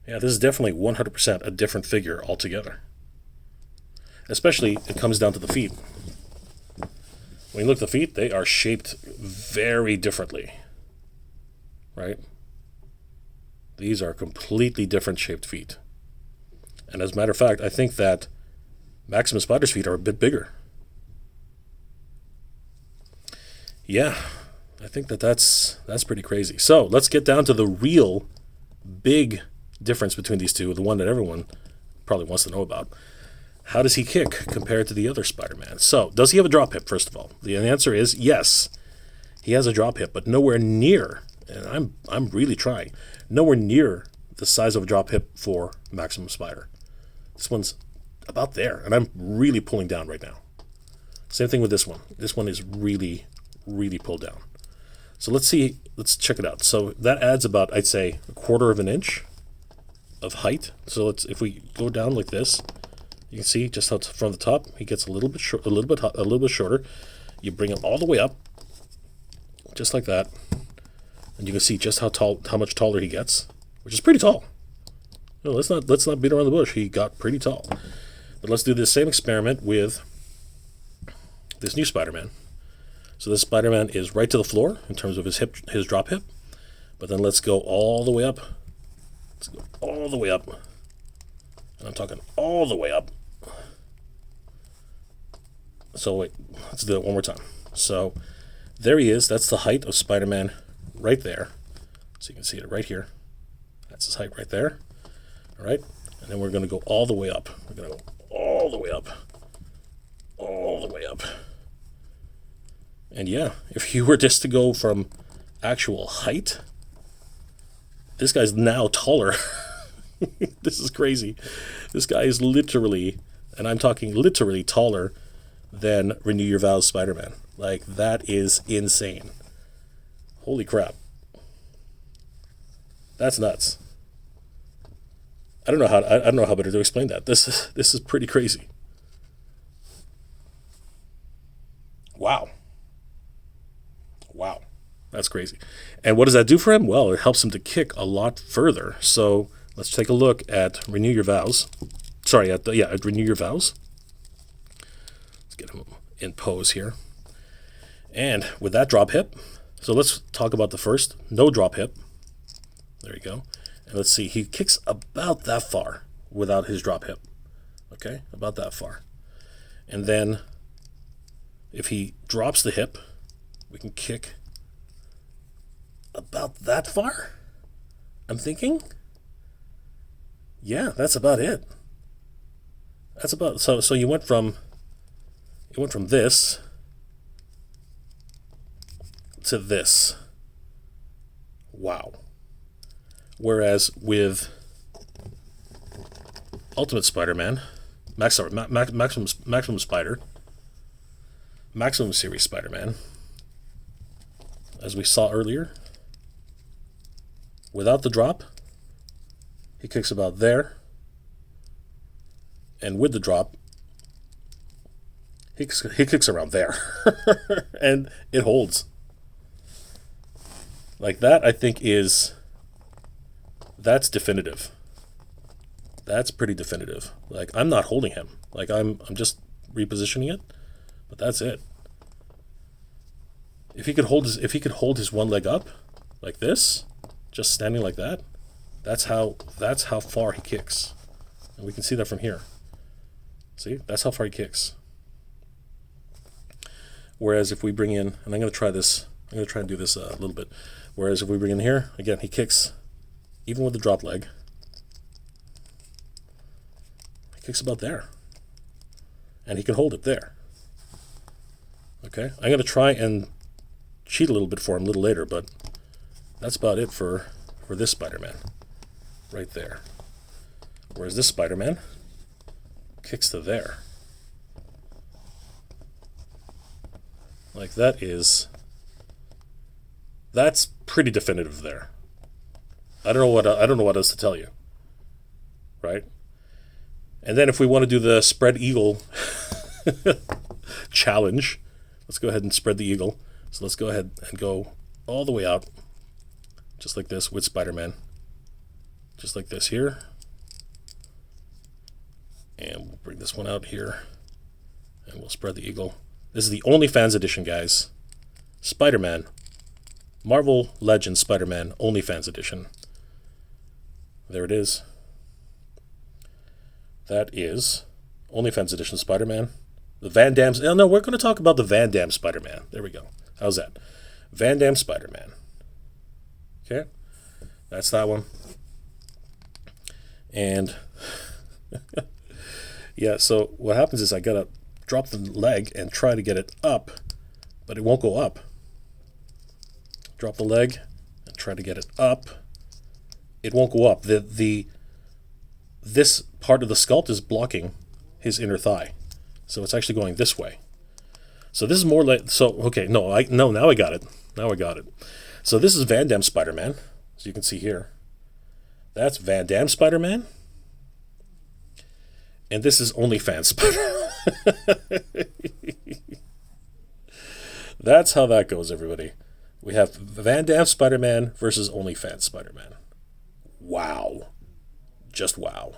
Yeah, this is definitely 100% a different figure altogether. Especially, it comes down to the feet. When you look at the feet, they are shaped very differently. Right? These are completely different shaped feet. And as a matter of fact, I think that Maximus Spider's feet are a bit bigger. Yeah. I think that's pretty crazy. So let's get down to the real big difference between these two, the one that everyone probably wants to know about. How does he kick compared to the other Spider-Man? So, does he have a drop hip, first of all? The answer is yes. He has a drop hip, but nowhere near, and I'm really trying, nowhere near the size of a drop hip for Maximum Spider. This one's about there, and I'm really pulling down right now. Same thing with this one. This one is really, really pulled down. So let's check it out. So that adds about, I'd say, 1/4 of an inch of height. So if we go down like this, you can see just how from the top he gets a little bit shorter. You bring him all the way up, just like that, and you can see just how much taller he gets, which is pretty tall. No, let's not beat around the bush. He got pretty tall. But let's do the same experiment with this new Spider-Man. So this Spider-Man is right to the floor in terms of his drop hip. But then let's go all the way up. Let's go all the way up. And I'm talking all the way up. So wait, let's do it one more time. So There he is. That's the height of Spider-Man right there. So you can see it right here. That's his height right there. All right. And then we're going to go all the way up. We're going to go all the way up. All the way up. And yeah, if you were just to go from actual height, this guy's now taller. This is crazy. This guy is literally, and I'm talking literally, taller than Renew Your Vows Spider-Man. Like, that is insane. Holy crap. That's nuts. I don't know how better to explain that. This is pretty crazy. Wow. Wow. That's crazy. And what does that do for him? Well, it helps him to kick a lot further. So let's take a look at Renew Your Vows. Sorry, at Renew Your Vows. Let's get him in pose here. And with that drop hip, so let's talk about the first. No drop hip. There you go. And let's see, he kicks about that far without his drop hip. Okay, about that far. And then if he drops the hip, we can kick about that far, I'm thinking. Yeah, that's about it. That's about, so you went from this to this. Wow. Whereas with Ultimate Spider-Man, Maximum Spider, Maximum Series Spider-Man, as we saw earlier, without the drop, he kicks about there, and with the drop, he kicks around there, and it holds. Like that, I think that's definitive. That's pretty definitive. Like, I'm not holding him. Like, I'm just repositioning it, but that's it. If he could hold his one leg up like this, just standing like that, that's how far he kicks. And we can see that from here. See? That's how far he kicks. Whereas if we bring in, and I'm going to try and do this a little bit. Whereas if we bring in here, again, he kicks, even with the drop leg, he kicks about there. And he can hold it there. Okay? I'm going to try and cheat a little bit for him a little later, but that's about it for this Spider-Man. Right there. Whereas this Spider-Man kicks to there. Like, that's pretty definitive there. I don't know what else to tell you. Right? And then if we want to do the spread eagle challenge, let's go ahead and spread the eagle. So let's go ahead and go all the way out, just like this with Spider-Man. Just like this here. And we'll bring this one out here, and we'll spread the eagle. This is the OnlyFans edition, guys. Spider-Man. Marvel Legends Spider-Man OnlyFans edition. There it is. That is OnlyFans edition Spider-Man. The Van Damme's... Oh, no, we're going to talk about the Van Damme Spider-Man. There we go. How's that? Van Damme Spider-Man. Okay? That's that one. And... yeah, so what happens is I got to drop the leg and try to get it up, but it won't go up. Drop the leg and try to get it up. It won't go up. This part of the sculpt is blocking his inner thigh. So it's actually going this way. So this is more like, now I got it. Now I got it. So this is Van Damme Spider-Man, as you can see here. That's Van Damme Spider-Man. And this is OnlyFans Spider-Man. That's how that goes, everybody. We have Van Damme Spider-Man versus OnlyFans Spider-Man. Wow. Just wow.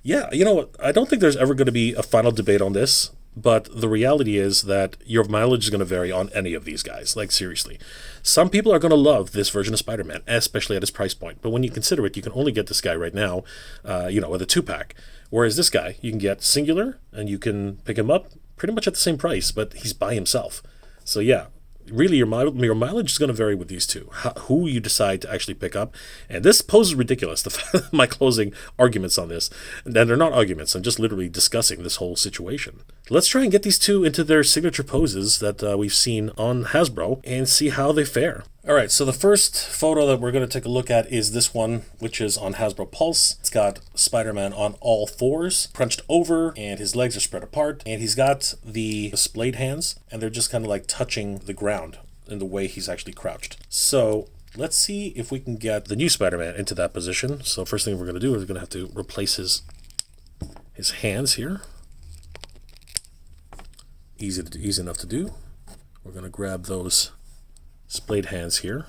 Yeah, you know what? I don't think there's ever going to be a final debate on this, but the reality is that your mileage is going to vary on any of these guys. Like, seriously. Some people are going to love this version of Spider-Man, especially at his price point. But when you consider it, you can only get this guy right now, with a 2-pack. Whereas this guy, you can get singular, and you can pick him up pretty much at the same price, but he's by himself. So yeah, really your mileage is going to vary with these two. Who you decide to actually pick up, and this poses ridiculous. My closing arguments on this, and they're not arguments. I'm just literally discussing this whole situation. Let's try and get these two into their signature poses that we've seen on Hasbro and see how they fare. All right, so the first photo that we're going to take a look at is this one, which is on Hasbro Pulse. It's got Spider-Man on all fours, crunched over, and his legs are spread apart, and he's got the splayed hands, and they're just kind of like touching the ground in the way he's actually crouched. So let's see if we can get the new Spider-Man into that position. So first thing we're going to do is we're going to have to replace his hands here. Easy enough to do. We're going to grab those splayed hands here.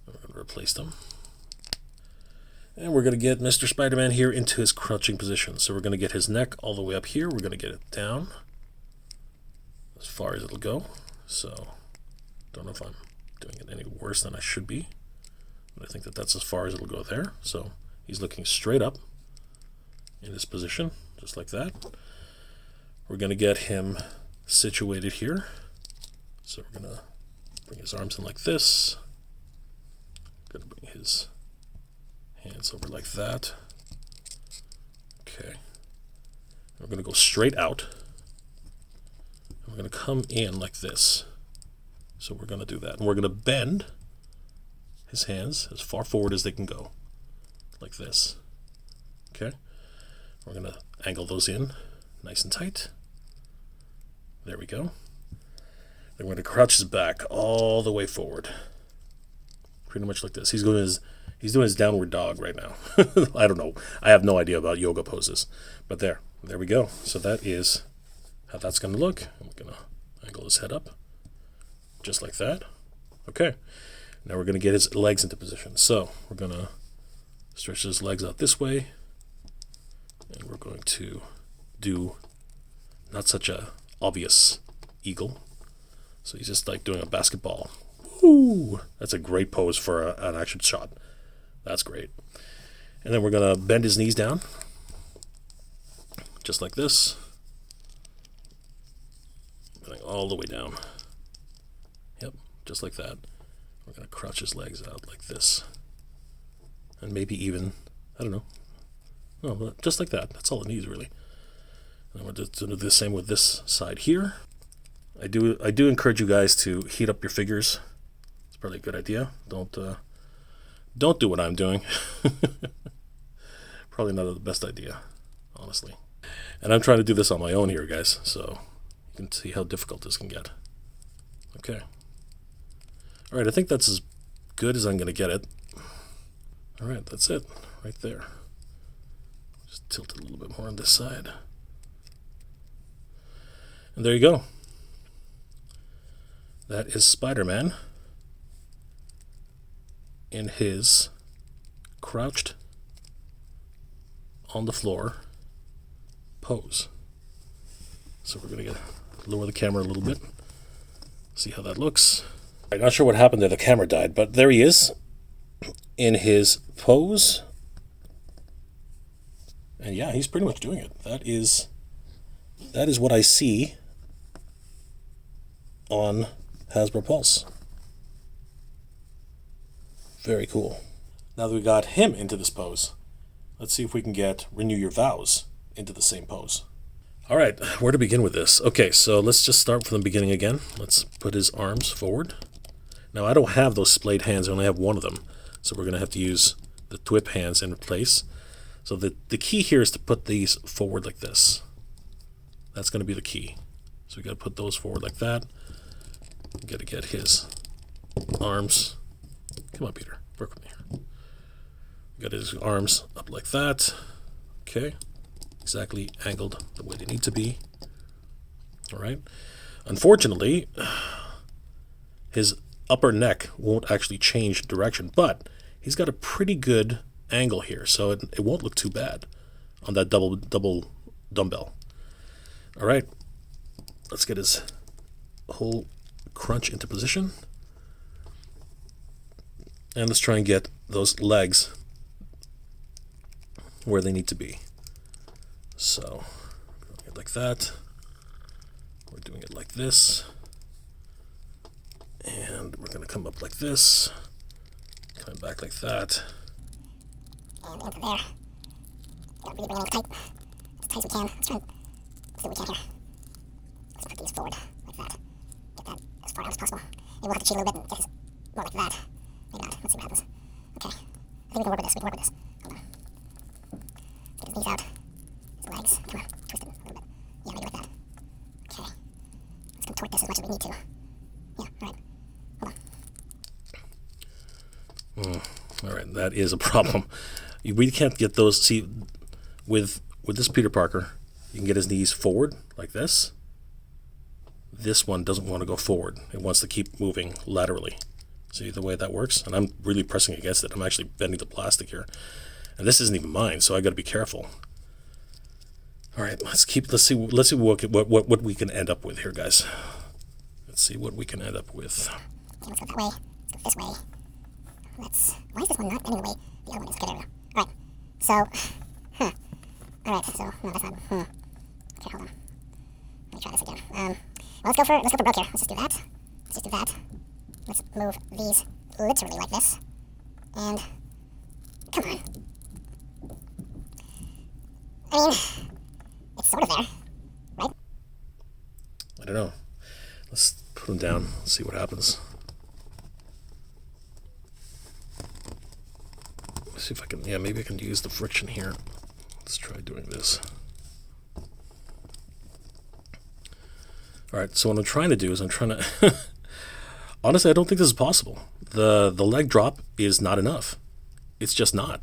I'm going to replace them. And we're going to get Mr. Spider-Man here into his crouching position. So we're going to get his neck all the way up here. We're going to get it down as far as it'll go. So don't know if I'm doing it any worse than I should be, but I think that that's as far as it'll go there. So he's looking straight up in this position, just like that. We're going to get him situated here. So we're going to bring his arms in like this. Going to bring his hands over like that. Okay. We're going to go straight out. And we're going to come in like this. So we're going to do that. And we're going to bend his hands as far forward as they can go. Like this. Okay. We're going to angle those in nice and tight. There we go. Then we're going to crouch his back all the way forward. Pretty much like this. He's doing his downward dog right now. I don't know. I have no idea about yoga poses. But there we go. So that is how that's going to look. And we're going to angle his head up. Just like that. Okay. Now we're going to get his legs into position. So we're going to stretch his legs out this way. And we're going to do not such a obvious eagle. So he's just like doing a basketball. Woo! That's a great pose for an action shot. That's great. And then we're going to bend his knees down. Just like this. Going all the way down. Yep, just like that. We're going to crouch his legs out like this. And maybe even, I don't know. No, just like that. That's all it needs, really. And we're just going to do the same with this side here. I do encourage you guys to heat up your figures. It's probably a good idea. Don't do what I'm doing. Probably not the best idea, honestly. And I'm trying to do this on my own here, guys. So you can see how difficult this can get. Okay. All right, I think that's as good as I'm going to get it. All right, that's it right there. Just tilt it a little bit more on this side. And there you go. That is Spider-Man in his crouched on the floor pose. So we're going to lower the camera a little bit, see how that looks. I'm not sure what happened there. The camera died, but there he is in his pose. And yeah, he's pretty much doing it. That is what I see on Hasbro Pulse. Very cool. Now that we got him into this pose, let's see if we can get Renew Your Vows into the same pose. All right, where to begin with this? Okay, so let's just start from the beginning again. Let's put his arms forward. Now, I don't have those splayed hands. I only have one of them. So we're going to have to use the twip hands in place. So the key here is to put these forward like this. That's going to be the key. So we got to put those forward like that. We got to get his arms. Come on, Peter. Work with me here. We got his arms up like that. Okay. Exactly angled the way they need to be. All right. Unfortunately, his upper neck won't actually change direction, but he's got a pretty good angle here, so it won't look too bad on that double dumbbell. All right, let's get his whole crunch into position, and let's try and get those legs where they need to be. So we're doing it like that. We're doing it like this. And we're going to come up like this, coming back like that. And into there. Gotta really bring it in tight. As tight as we can. Let's try and see what we can here. Let's put these forward like that. Get that as far out as possible. Maybe we'll have to cheat a little bit and get his more like that. Maybe not. Let's see what happens. Okay. I think we can work with this. We can work with this. Hold on. Get his knees out. His legs. Come on. Twist it a little bit. Yeah, maybe like that. Okay. Let's contort this as much as we need to. Yeah, alright. Hold on. Alright, that is a problem. You really can't get those. See, with this Peter Parker, you can get his knees forward like this. This one doesn't want to go forward. It wants to keep moving laterally. See the way that works? And I'm really pressing against it. I'm actually bending the plastic here. And this isn't even mine, so I got to be careful. All right, let's see what we can end up with here, guys. Let's see what we can end up with. Okay, let's go that way. Let's go this way. Why is this one not bending the way the other one is? Okay, there we go. All right. So, all right. So, no, that's not. Okay, hold on. Let me try this again. Well, let's go for broke here. Let's just do that. Let's just do that. Let's move these literally like this. And come on. I mean, it's sort of there, right? I don't know. Let's put them down. See what happens. Let's see if I can. Yeah, maybe I can use the friction here. Let's try doing this. All right. So what I'm trying to do is I'm trying to. Honestly, I don't think this is possible. The leg drop is not enough. It's just not.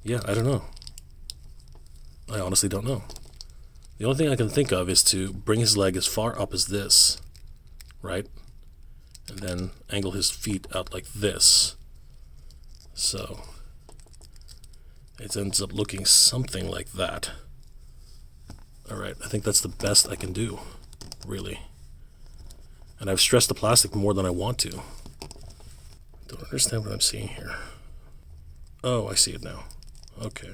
Yeah, I don't know. I honestly don't know. The only thing I can think of is to bring his leg as far up as this, right? And then angle his feet out like this. So it ends up looking something like that. All right, I think that's the best I can do, really. And I've stressed the plastic more than I want to. Don't understand what I'm seeing here. Oh, I see it now. Okay.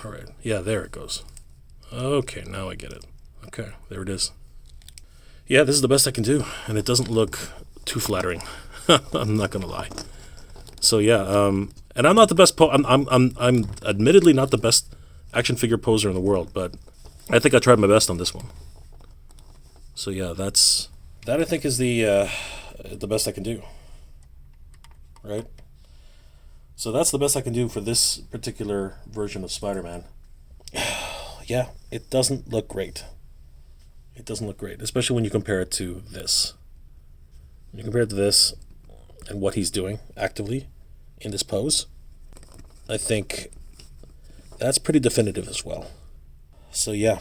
All right. Yeah, there it goes. Okay, now I get it. Okay, there it is. Yeah, this is the best I can do, and it doesn't look too flattering. I'm not gonna lie. So yeah, and I'm not the best. I'm admittedly not the best action figure poser in the world, but I think I tried my best on this one. So yeah, that I think is the best I can do. Right. So that's the best I can do for this particular version of Spider-Man. Yeah, it doesn't look great. It doesn't look great, especially when you compare it to this. When you compare it to this and what he's doing actively in this pose, I think that's pretty definitive as well. So yeah,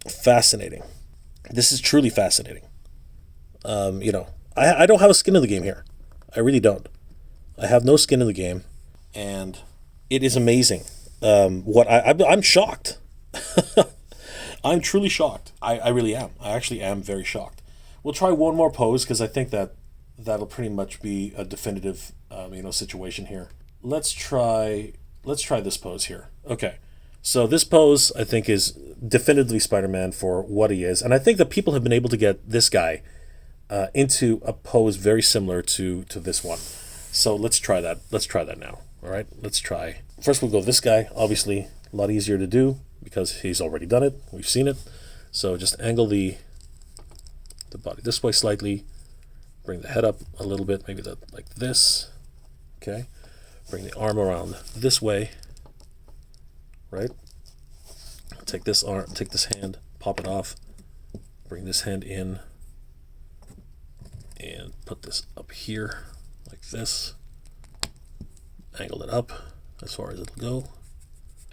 fascinating. This is truly fascinating. I don't have a skin in the game here. I really don't. I have no skin in the game, and it is amazing. I'm shocked. I'm truly shocked. I really am. I actually am very shocked. We'll try one more pose because I think that'll pretty much be a definitive, situation here. Let's try this pose here. Okay, so this pose I think is definitively Spider-Man for what he is, and I think that people have been able to get this guy into a pose very similar to this one. So let's try that. Let's try that now. All right, let's try. First we'll go this guy. Obviously a lot easier to do because he's already done it. We've seen it. So just angle the body this way slightly. Bring the head up a little bit, maybe like this. Okay. Bring the arm around this way. Right? Take this hand, pop it off. Bring this hand in and put this up here. Like this. Angle it up as far as it'll go.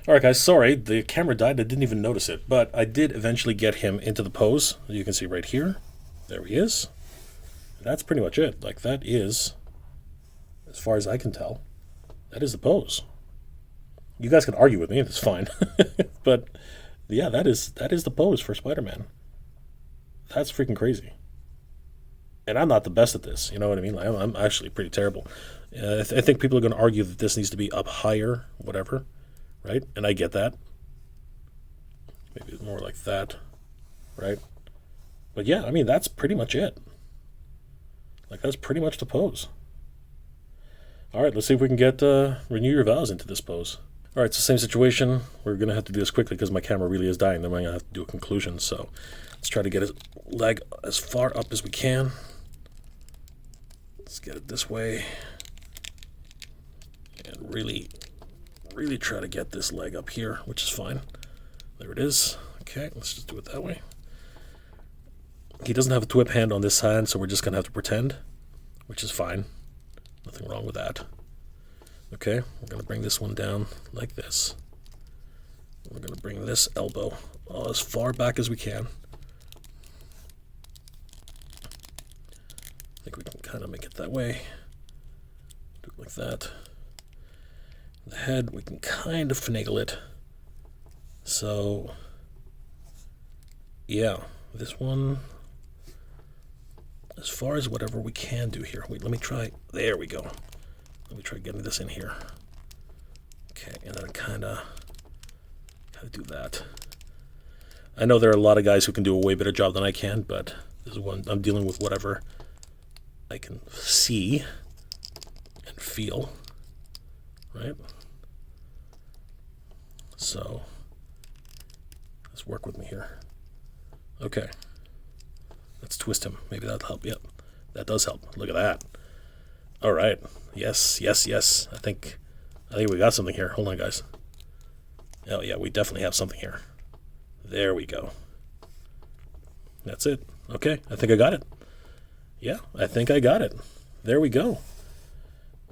Alright guys, sorry, the camera died. I didn't even notice it, but I did eventually get him into the pose. As you can see right here. There he is. That's pretty much it. Like that is, as far as I can tell, that is the pose. You guys can argue with me, it's fine. But yeah, that is the pose for Spider-Man. That's freaking crazy. And I'm not the best at this, you know what I mean? Like, I'm actually pretty terrible. I think people are going to argue that this needs to be up higher, whatever, right? And I get that. Maybe more like that, right? But yeah, I mean, that's pretty much it. Like, that's pretty much the pose. All right, let's see if we can get Renew Your Vows into this pose. All right, it's the same situation. We're going to have to do this quickly because my camera really is dying. Then we're going to have to do a conclusion. So let's try to get his leg as far up as we can. Let's get it this way. And really, really try to get this leg up here, which is fine. There it is. Okay, let's just do it that way. He doesn't have a whip hand on this hand, so we're just going to have to pretend, which is fine. Nothing wrong with that. Okay, we're going to bring this one down like this. We're going to bring this elbow as far back as we can. I think we can kind of make it that way. Do it like that. The head, we can kind of finagle it. So, yeah, this one, as far as whatever we can do here. Wait, let me try. There we go. Let me try getting this in here. Okay, and then kind of do that. I know there are a lot of guys who can do a way better job than I can, but this is one I'm dealing with whatever I can see and feel, right? So let's work with me here. Okay, let's twist him. Maybe that'll help. Yep, that does help. Look at that. All right. Yes, yes, yes. I think we got something here. Hold on, guys. Oh, yeah, we definitely have something here. There we go. That's it. Okay, I think I got it. Yeah, I think I got it. There we go.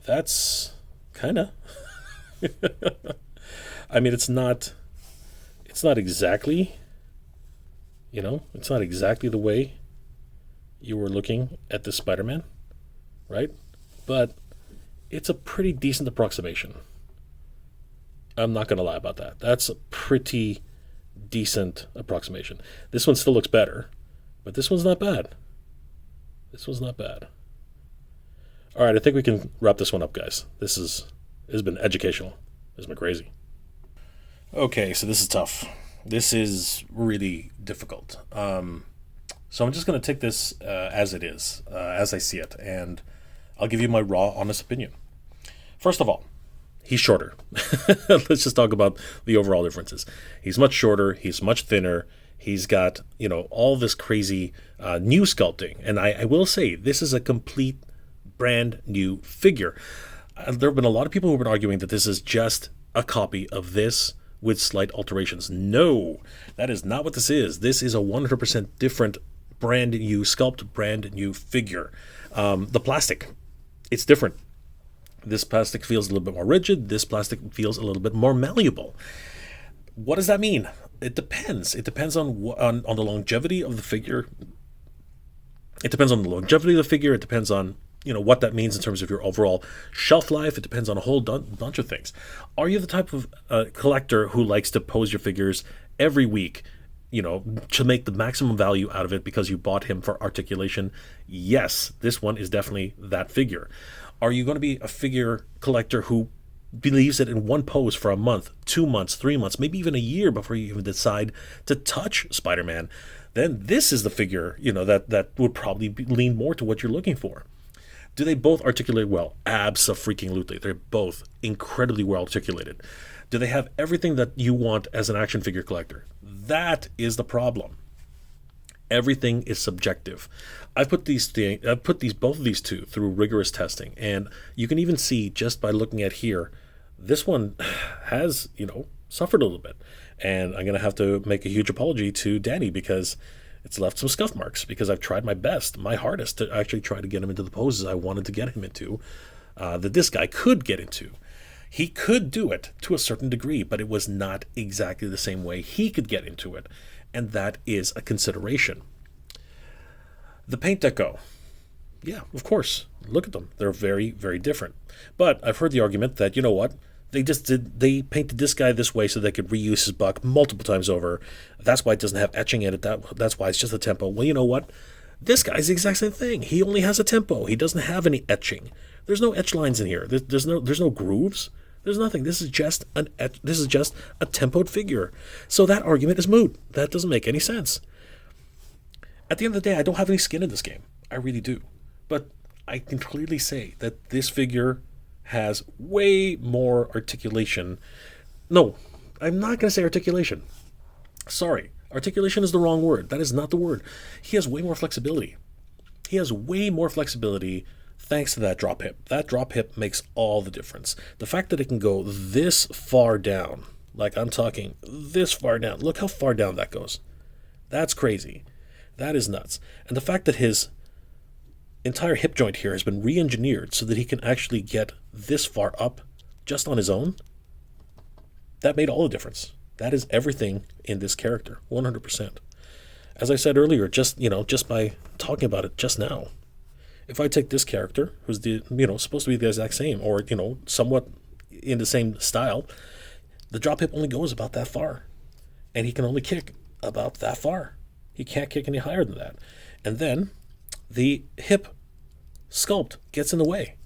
That's kind of... I mean, it's not exactly, it's not exactly the way you were looking at this Spider-Man, right? But it's a pretty decent approximation. I'm not going to lie about that. That's a pretty decent approximation. This one still looks better, but this one's not bad. This one's not bad. All right, I think we can wrap this one up, guys. This has been educational. This has been crazy. Okay, so this is tough. This is really difficult. So I'm just going to take this as it is, as I see it, and I'll give you my raw, honest opinion. First of all, he's shorter. Let's just talk about the overall differences. He's much shorter. He's much thinner. He's got, all this crazy new sculpting. And I will say, this is a complete brand new figure. There have been a lot of people who have been arguing that this is just a copy of this with slight alterations. No, that is not what this is. This is a 100% different brand new sculpt, brand new figure. The plastic, it's different. This plastic feels a little bit more rigid. This plastic feels a little bit more malleable. What does that mean? It depends. It depends on the longevity of the figure. It depends on the longevity of the figure. It depends on what that means in terms of your overall shelf life. It depends on a whole bunch of things. Are you the type of collector who likes to pose your figures every week, to make the maximum value out of it because you bought him for articulation? Yes, this one is definitely that figure. Are you going to be a figure collector who believes it in one pose for a month, 2 months, 3 months, maybe even a year before you even decide to touch Spider-Man? Then this is the figure, that would probably lean more to what you're looking for. Do they both articulate well? Abso-freaking-lutely. They're both incredibly well articulated. Do they have everything that you want as an action figure collector? That is the problem. Everything is subjective. I've put both of these two through rigorous testing, and you can even see just by looking at here, this one has, suffered a little bit. And I'm going to have to make a huge apology to Danny because it's left some scuff marks, because I've tried my best, my hardest, to actually try to get him into the poses I wanted to get him into, that this guy could get into. He could do it to a certain degree, but it was not exactly the same way he could get into it. And that is a consideration. The paint deco. Yeah, of course. Look at them. They're very, very different. But I've heard the argument that, they painted this guy this way so they could reuse his buck multiple times over. That's why it doesn't have etching in it. That's why it's just a tempo. Well, you know what? This guy's the exact same thing. He only has a tempo. He doesn't have any etching. There's no etch lines in here. There's no grooves. There's nothing. This is just a tempoed figure. So that argument is moot. That doesn't make any sense. At the end of the day, I don't have any skin in this game. I really do. But I can clearly say that this figure has way more articulation. No, I'm not going to say articulation. Sorry. Articulation is the wrong word. That is not the word. He has way more flexibility. He has way more flexibility thanks to that drop hip. That drop hip makes all the difference. The fact that it can go this far down, like I'm talking this far down. Look how far down that goes. That's crazy. That is nuts. And the fact that his entire hip joint here has been re-engineered so that he can actually get this far up just on his own, that made all the difference. That is everything in this character, 100%. As I said earlier, just by talking about it just now, if I take this character, who's supposed to be the exact same, or somewhat in the same style, the drop hip only goes about that far, and he can only kick about that far. He can't kick any higher than that. And then the hip sculpt gets in the way.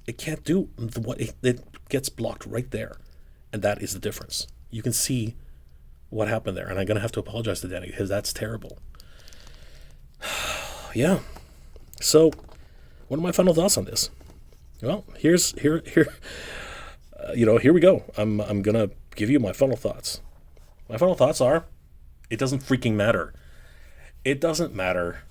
It can't do what it gets blocked right there, and that is the difference. You can see what happened there, and I'm gonna have to apologize to Danny because that's terrible. Yeah. So, what are my final thoughts on this? Well, here we go. I'm gonna give you my final thoughts. My final thoughts are, it doesn't freaking matter. It doesn't matter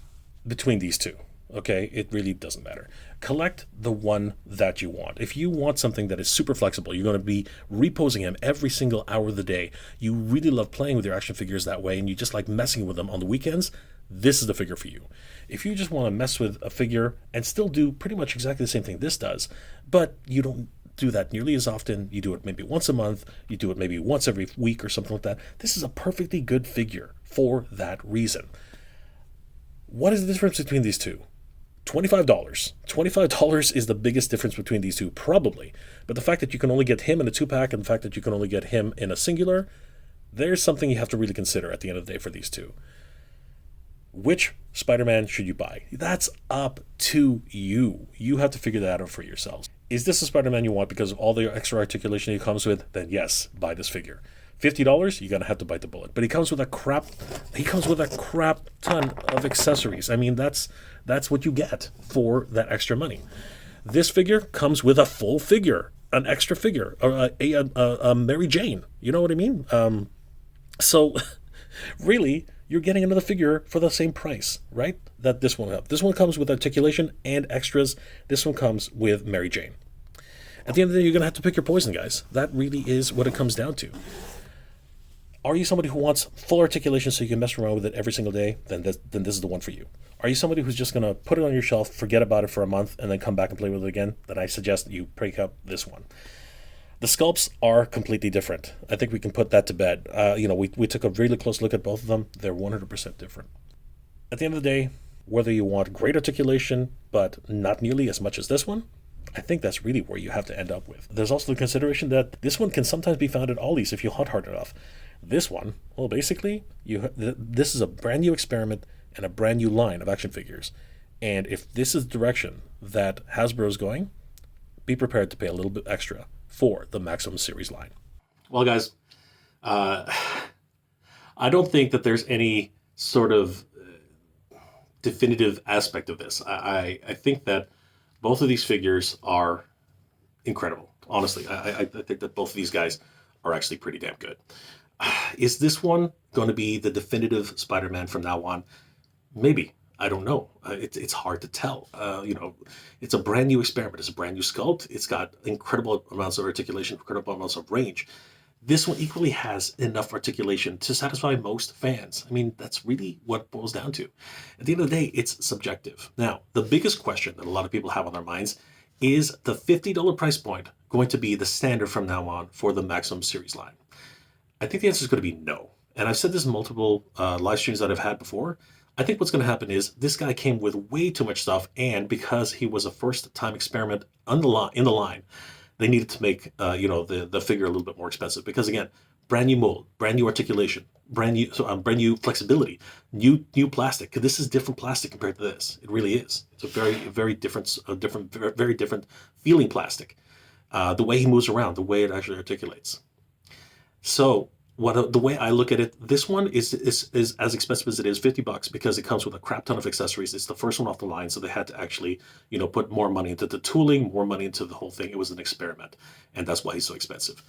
between these two. Okay, it really doesn't matter. Collect the one that you want. If you want something that is super flexible, you're going to be reposing him every single hour of the day. You really love playing with your action figures that way, and you just like messing with them on the weekends. This is the figure for you. If you just want to mess with a figure and still do pretty much exactly the same thing this does, but you don't do that nearly as often, you do it maybe once a month, you do it maybe once every week or something like that, this is a perfectly good figure for that reason. What is the difference between these two? $25. $25 is the biggest difference between these two, probably. But the fact that you can only get him in a 2-pack and the fact that you can only get him in a singular, there's something you have to really consider at the end of the day for these two. Which Spider-Man should you buy? That's up to you. You have to figure that out for yourselves. Is this a Spider-Man you want because of all the extra articulation he comes with? Then yes, buy this figure. $50, you're gonna have to bite the bullet. But he comes with a crap ton of accessories. I mean, that's what you get for that extra money. This figure comes with a full figure, an extra figure, or a Mary Jane. You know what I mean? So really, you're getting another figure for the same price, right? That this one has. This one comes with articulation and extras. This one comes with Mary Jane. At the end of the day, you're gonna have to pick your poison, guys. That really is what it comes down to. Are you somebody who wants full articulation so you can mess around with it every single day? Then this is the one for you. Are you somebody who's just going to put it on your shelf, forget about it for a month, and then come back and play with it again? Then I suggest you pick up this one. The sculpts are completely different. I think we can put that to bed. We took a really close look at both of them. They're 100% different. At the end of the day, whether you want great articulation, but not nearly as much as this one, I think that's really where you have to end up with. There's also the consideration that this one can sometimes be found at Ollie's if you hunt hard enough. This one, well, basically, this is a brand new experiment and a brand new line of action figures. And if this is the direction that Hasbro is going, be prepared to pay a little bit extra for the Maxiumum series line. Well, guys, I don't think that there's any sort of definitive aspect of this. I think that both of these figures are incredible. Honestly, I think that both of these guys are actually pretty damn good. Is this one going to be the definitive Spider-Man from now on? Maybe. I don't know. It's hard to tell. It's a brand new experiment. It's a brand new sculpt. It's got incredible amounts of articulation, incredible amounts of range. This one equally has enough articulation to satisfy most fans. I mean, that's really what it boils down to. At the end of the day, it's subjective. Now, the biggest question that a lot of people have on their minds is the $50 price point going to be the standard from now on for the Maxiumum series line? I think the answer is going to be no. And I've said this in multiple live streams that I've had before. I think what's going to happen is this guy came with way too much stuff, and because he was a first-time experiment in the line, they needed to make the figure a little bit more expensive. Because again, brand new mold, brand new articulation, brand new flexibility, new plastic. This is different plastic compared to this. It really is. It's a very different feeling plastic. The way he moves around, the way it actually articulates. So the way I look at it, this one is as expensive as it is, $50, because it comes with a crap ton of accessories. It's the first one off the line, so they had to actually, put more money into the tooling, more money into the whole thing. It was an experiment, and that's why he's so expensive.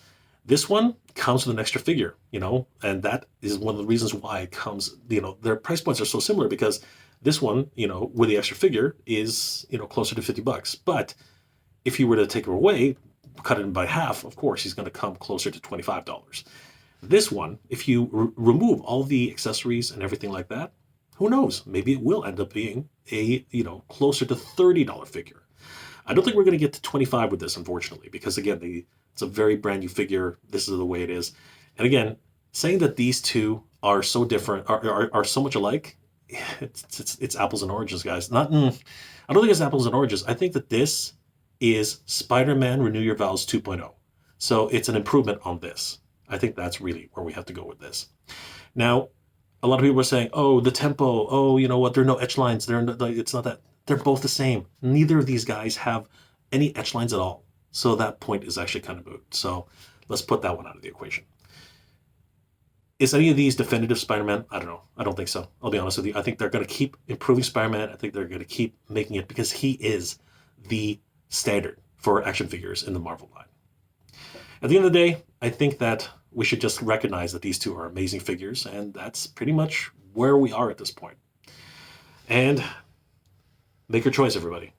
This one comes with an extra figure, and that is one of the reasons why it comes, their price points are so similar, because this one, with the extra figure is, closer to $50. But if you were to take it away, cut it by half, of course, he's going to come closer to $25. This one, if you remove all the accessories and everything like that, who knows? Maybe it will end up being a, closer to $30 figure. I don't think we're going to get to 25 with this, unfortunately, because again, it's a very brand new figure. This is the way it is. And again, saying that these two are so different, are so much alike, it's apples and oranges, guys. I don't think it's apples and oranges. I think that this is Spider-Man Renew Your Vows 2.0. So it's an improvement on this. I think that's really where we have to go with this. Now, a lot of people are saying, oh, the tempo, oh, you know what, there are no etch lines. It's not that. They're both the same. Neither of these guys have any etch lines at all. So that point is actually kind of moot. So let's put that one out of the equation. Is any of these definitive Spider-Man? I don't know. I don't think so. I'll be honest with you. I think they're going to keep improving Spider-Man. I think they're going to keep making it, because he is the standard for action figures in the Marvel line. At the end of the day, I think that we should just recognize that these two are amazing figures, and that's pretty much where we are at this point. And make your choice, everybody.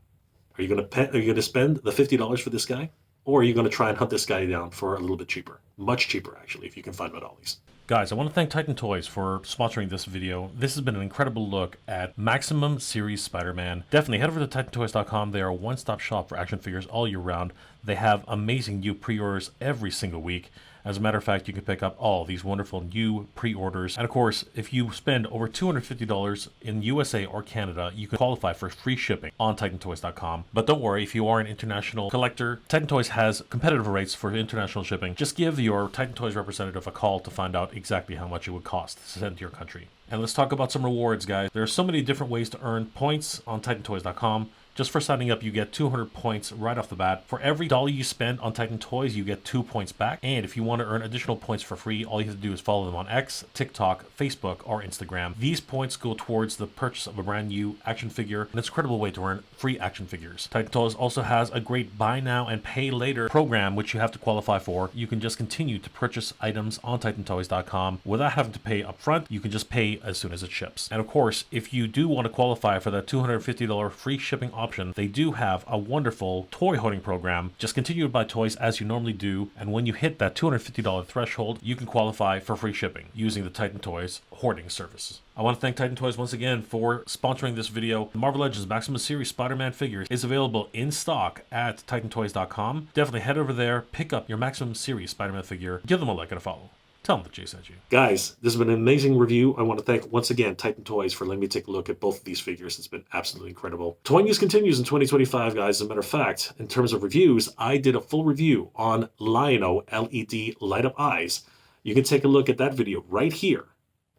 Are you going to spend the $50 for this guy, or are you going to try and hunt this guy down for a little bit cheaper? Much cheaper, actually, if you can find them at Ollie's. Guys, I want to thank Titan Toys for sponsoring this video. This has been an incredible look at Maximum Series Spider-Man. Definitely head over to TitanToys.com. They are a one-stop shop for action figures all year round. They have amazing new pre-orders every single week. As a matter of fact, you can pick up all these wonderful new pre-orders. And of course, if you spend over $250 in USA or Canada, you can qualify for free shipping on TitanToys.com. But don't worry, if you are an international collector, Titan Toys has competitive rates for international shipping. Just give your Titan Toys representative a call to find out exactly how much it would cost to send to your country. And let's talk about some rewards, guys. There are so many different ways to earn points on TitanToys.com. Just for signing up, you get 200 points right off the bat. For every dollar you spend on Titan Toys, you get 2 points back. And if you want to earn additional points for free, all you have to do is follow them on X, TikTok, Facebook, or Instagram. These points go towards the purchase of a brand new action figure, and it's a credible way to earn free action figures. Titan Toys also has a great buy now and pay later program, which you have to qualify for. You can just continue to purchase items on TitanToys.com without having to pay up front. You can just pay as soon as it ships. And of course, if you do want to qualify for that $250 free shipping option, they do have a wonderful toy hoarding program. Just continue to buy toys as you normally do, and when you hit that $250 threshold, you can qualify for free shipping using the Titan Toys hoarding service. I want to thank Titan Toys once again for sponsoring this video. The Marvel Legends Maximum Series Spider-Man figure is available in stock at TitanToys.com. Definitely head over there, pick up your Maximum Series Spider-Man figure, give them a like and a follow. Tell them that Jay sent you. Guys, this has been an amazing review. I want to thank once again Titan Toys for letting me take a look at both of these figures. It's been absolutely incredible. Toy news continues in 2025, guys. As a matter of fact, in terms of reviews, I did a full review on Lionel LED Light Up Eyes. You can take a look at that video right here,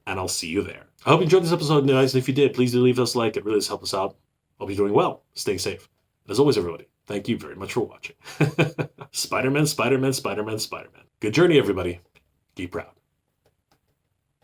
and I'll see you there. I hope you enjoyed this episode, guys. And if you did, please do leave us a like. It really does help us out. Hope you're doing well, staying safe. And as always, everybody, thank you very much for watching. Spider-Man, Spider-Man, Spider-Man, Spider-Man. Good journey, everybody. Keep proud.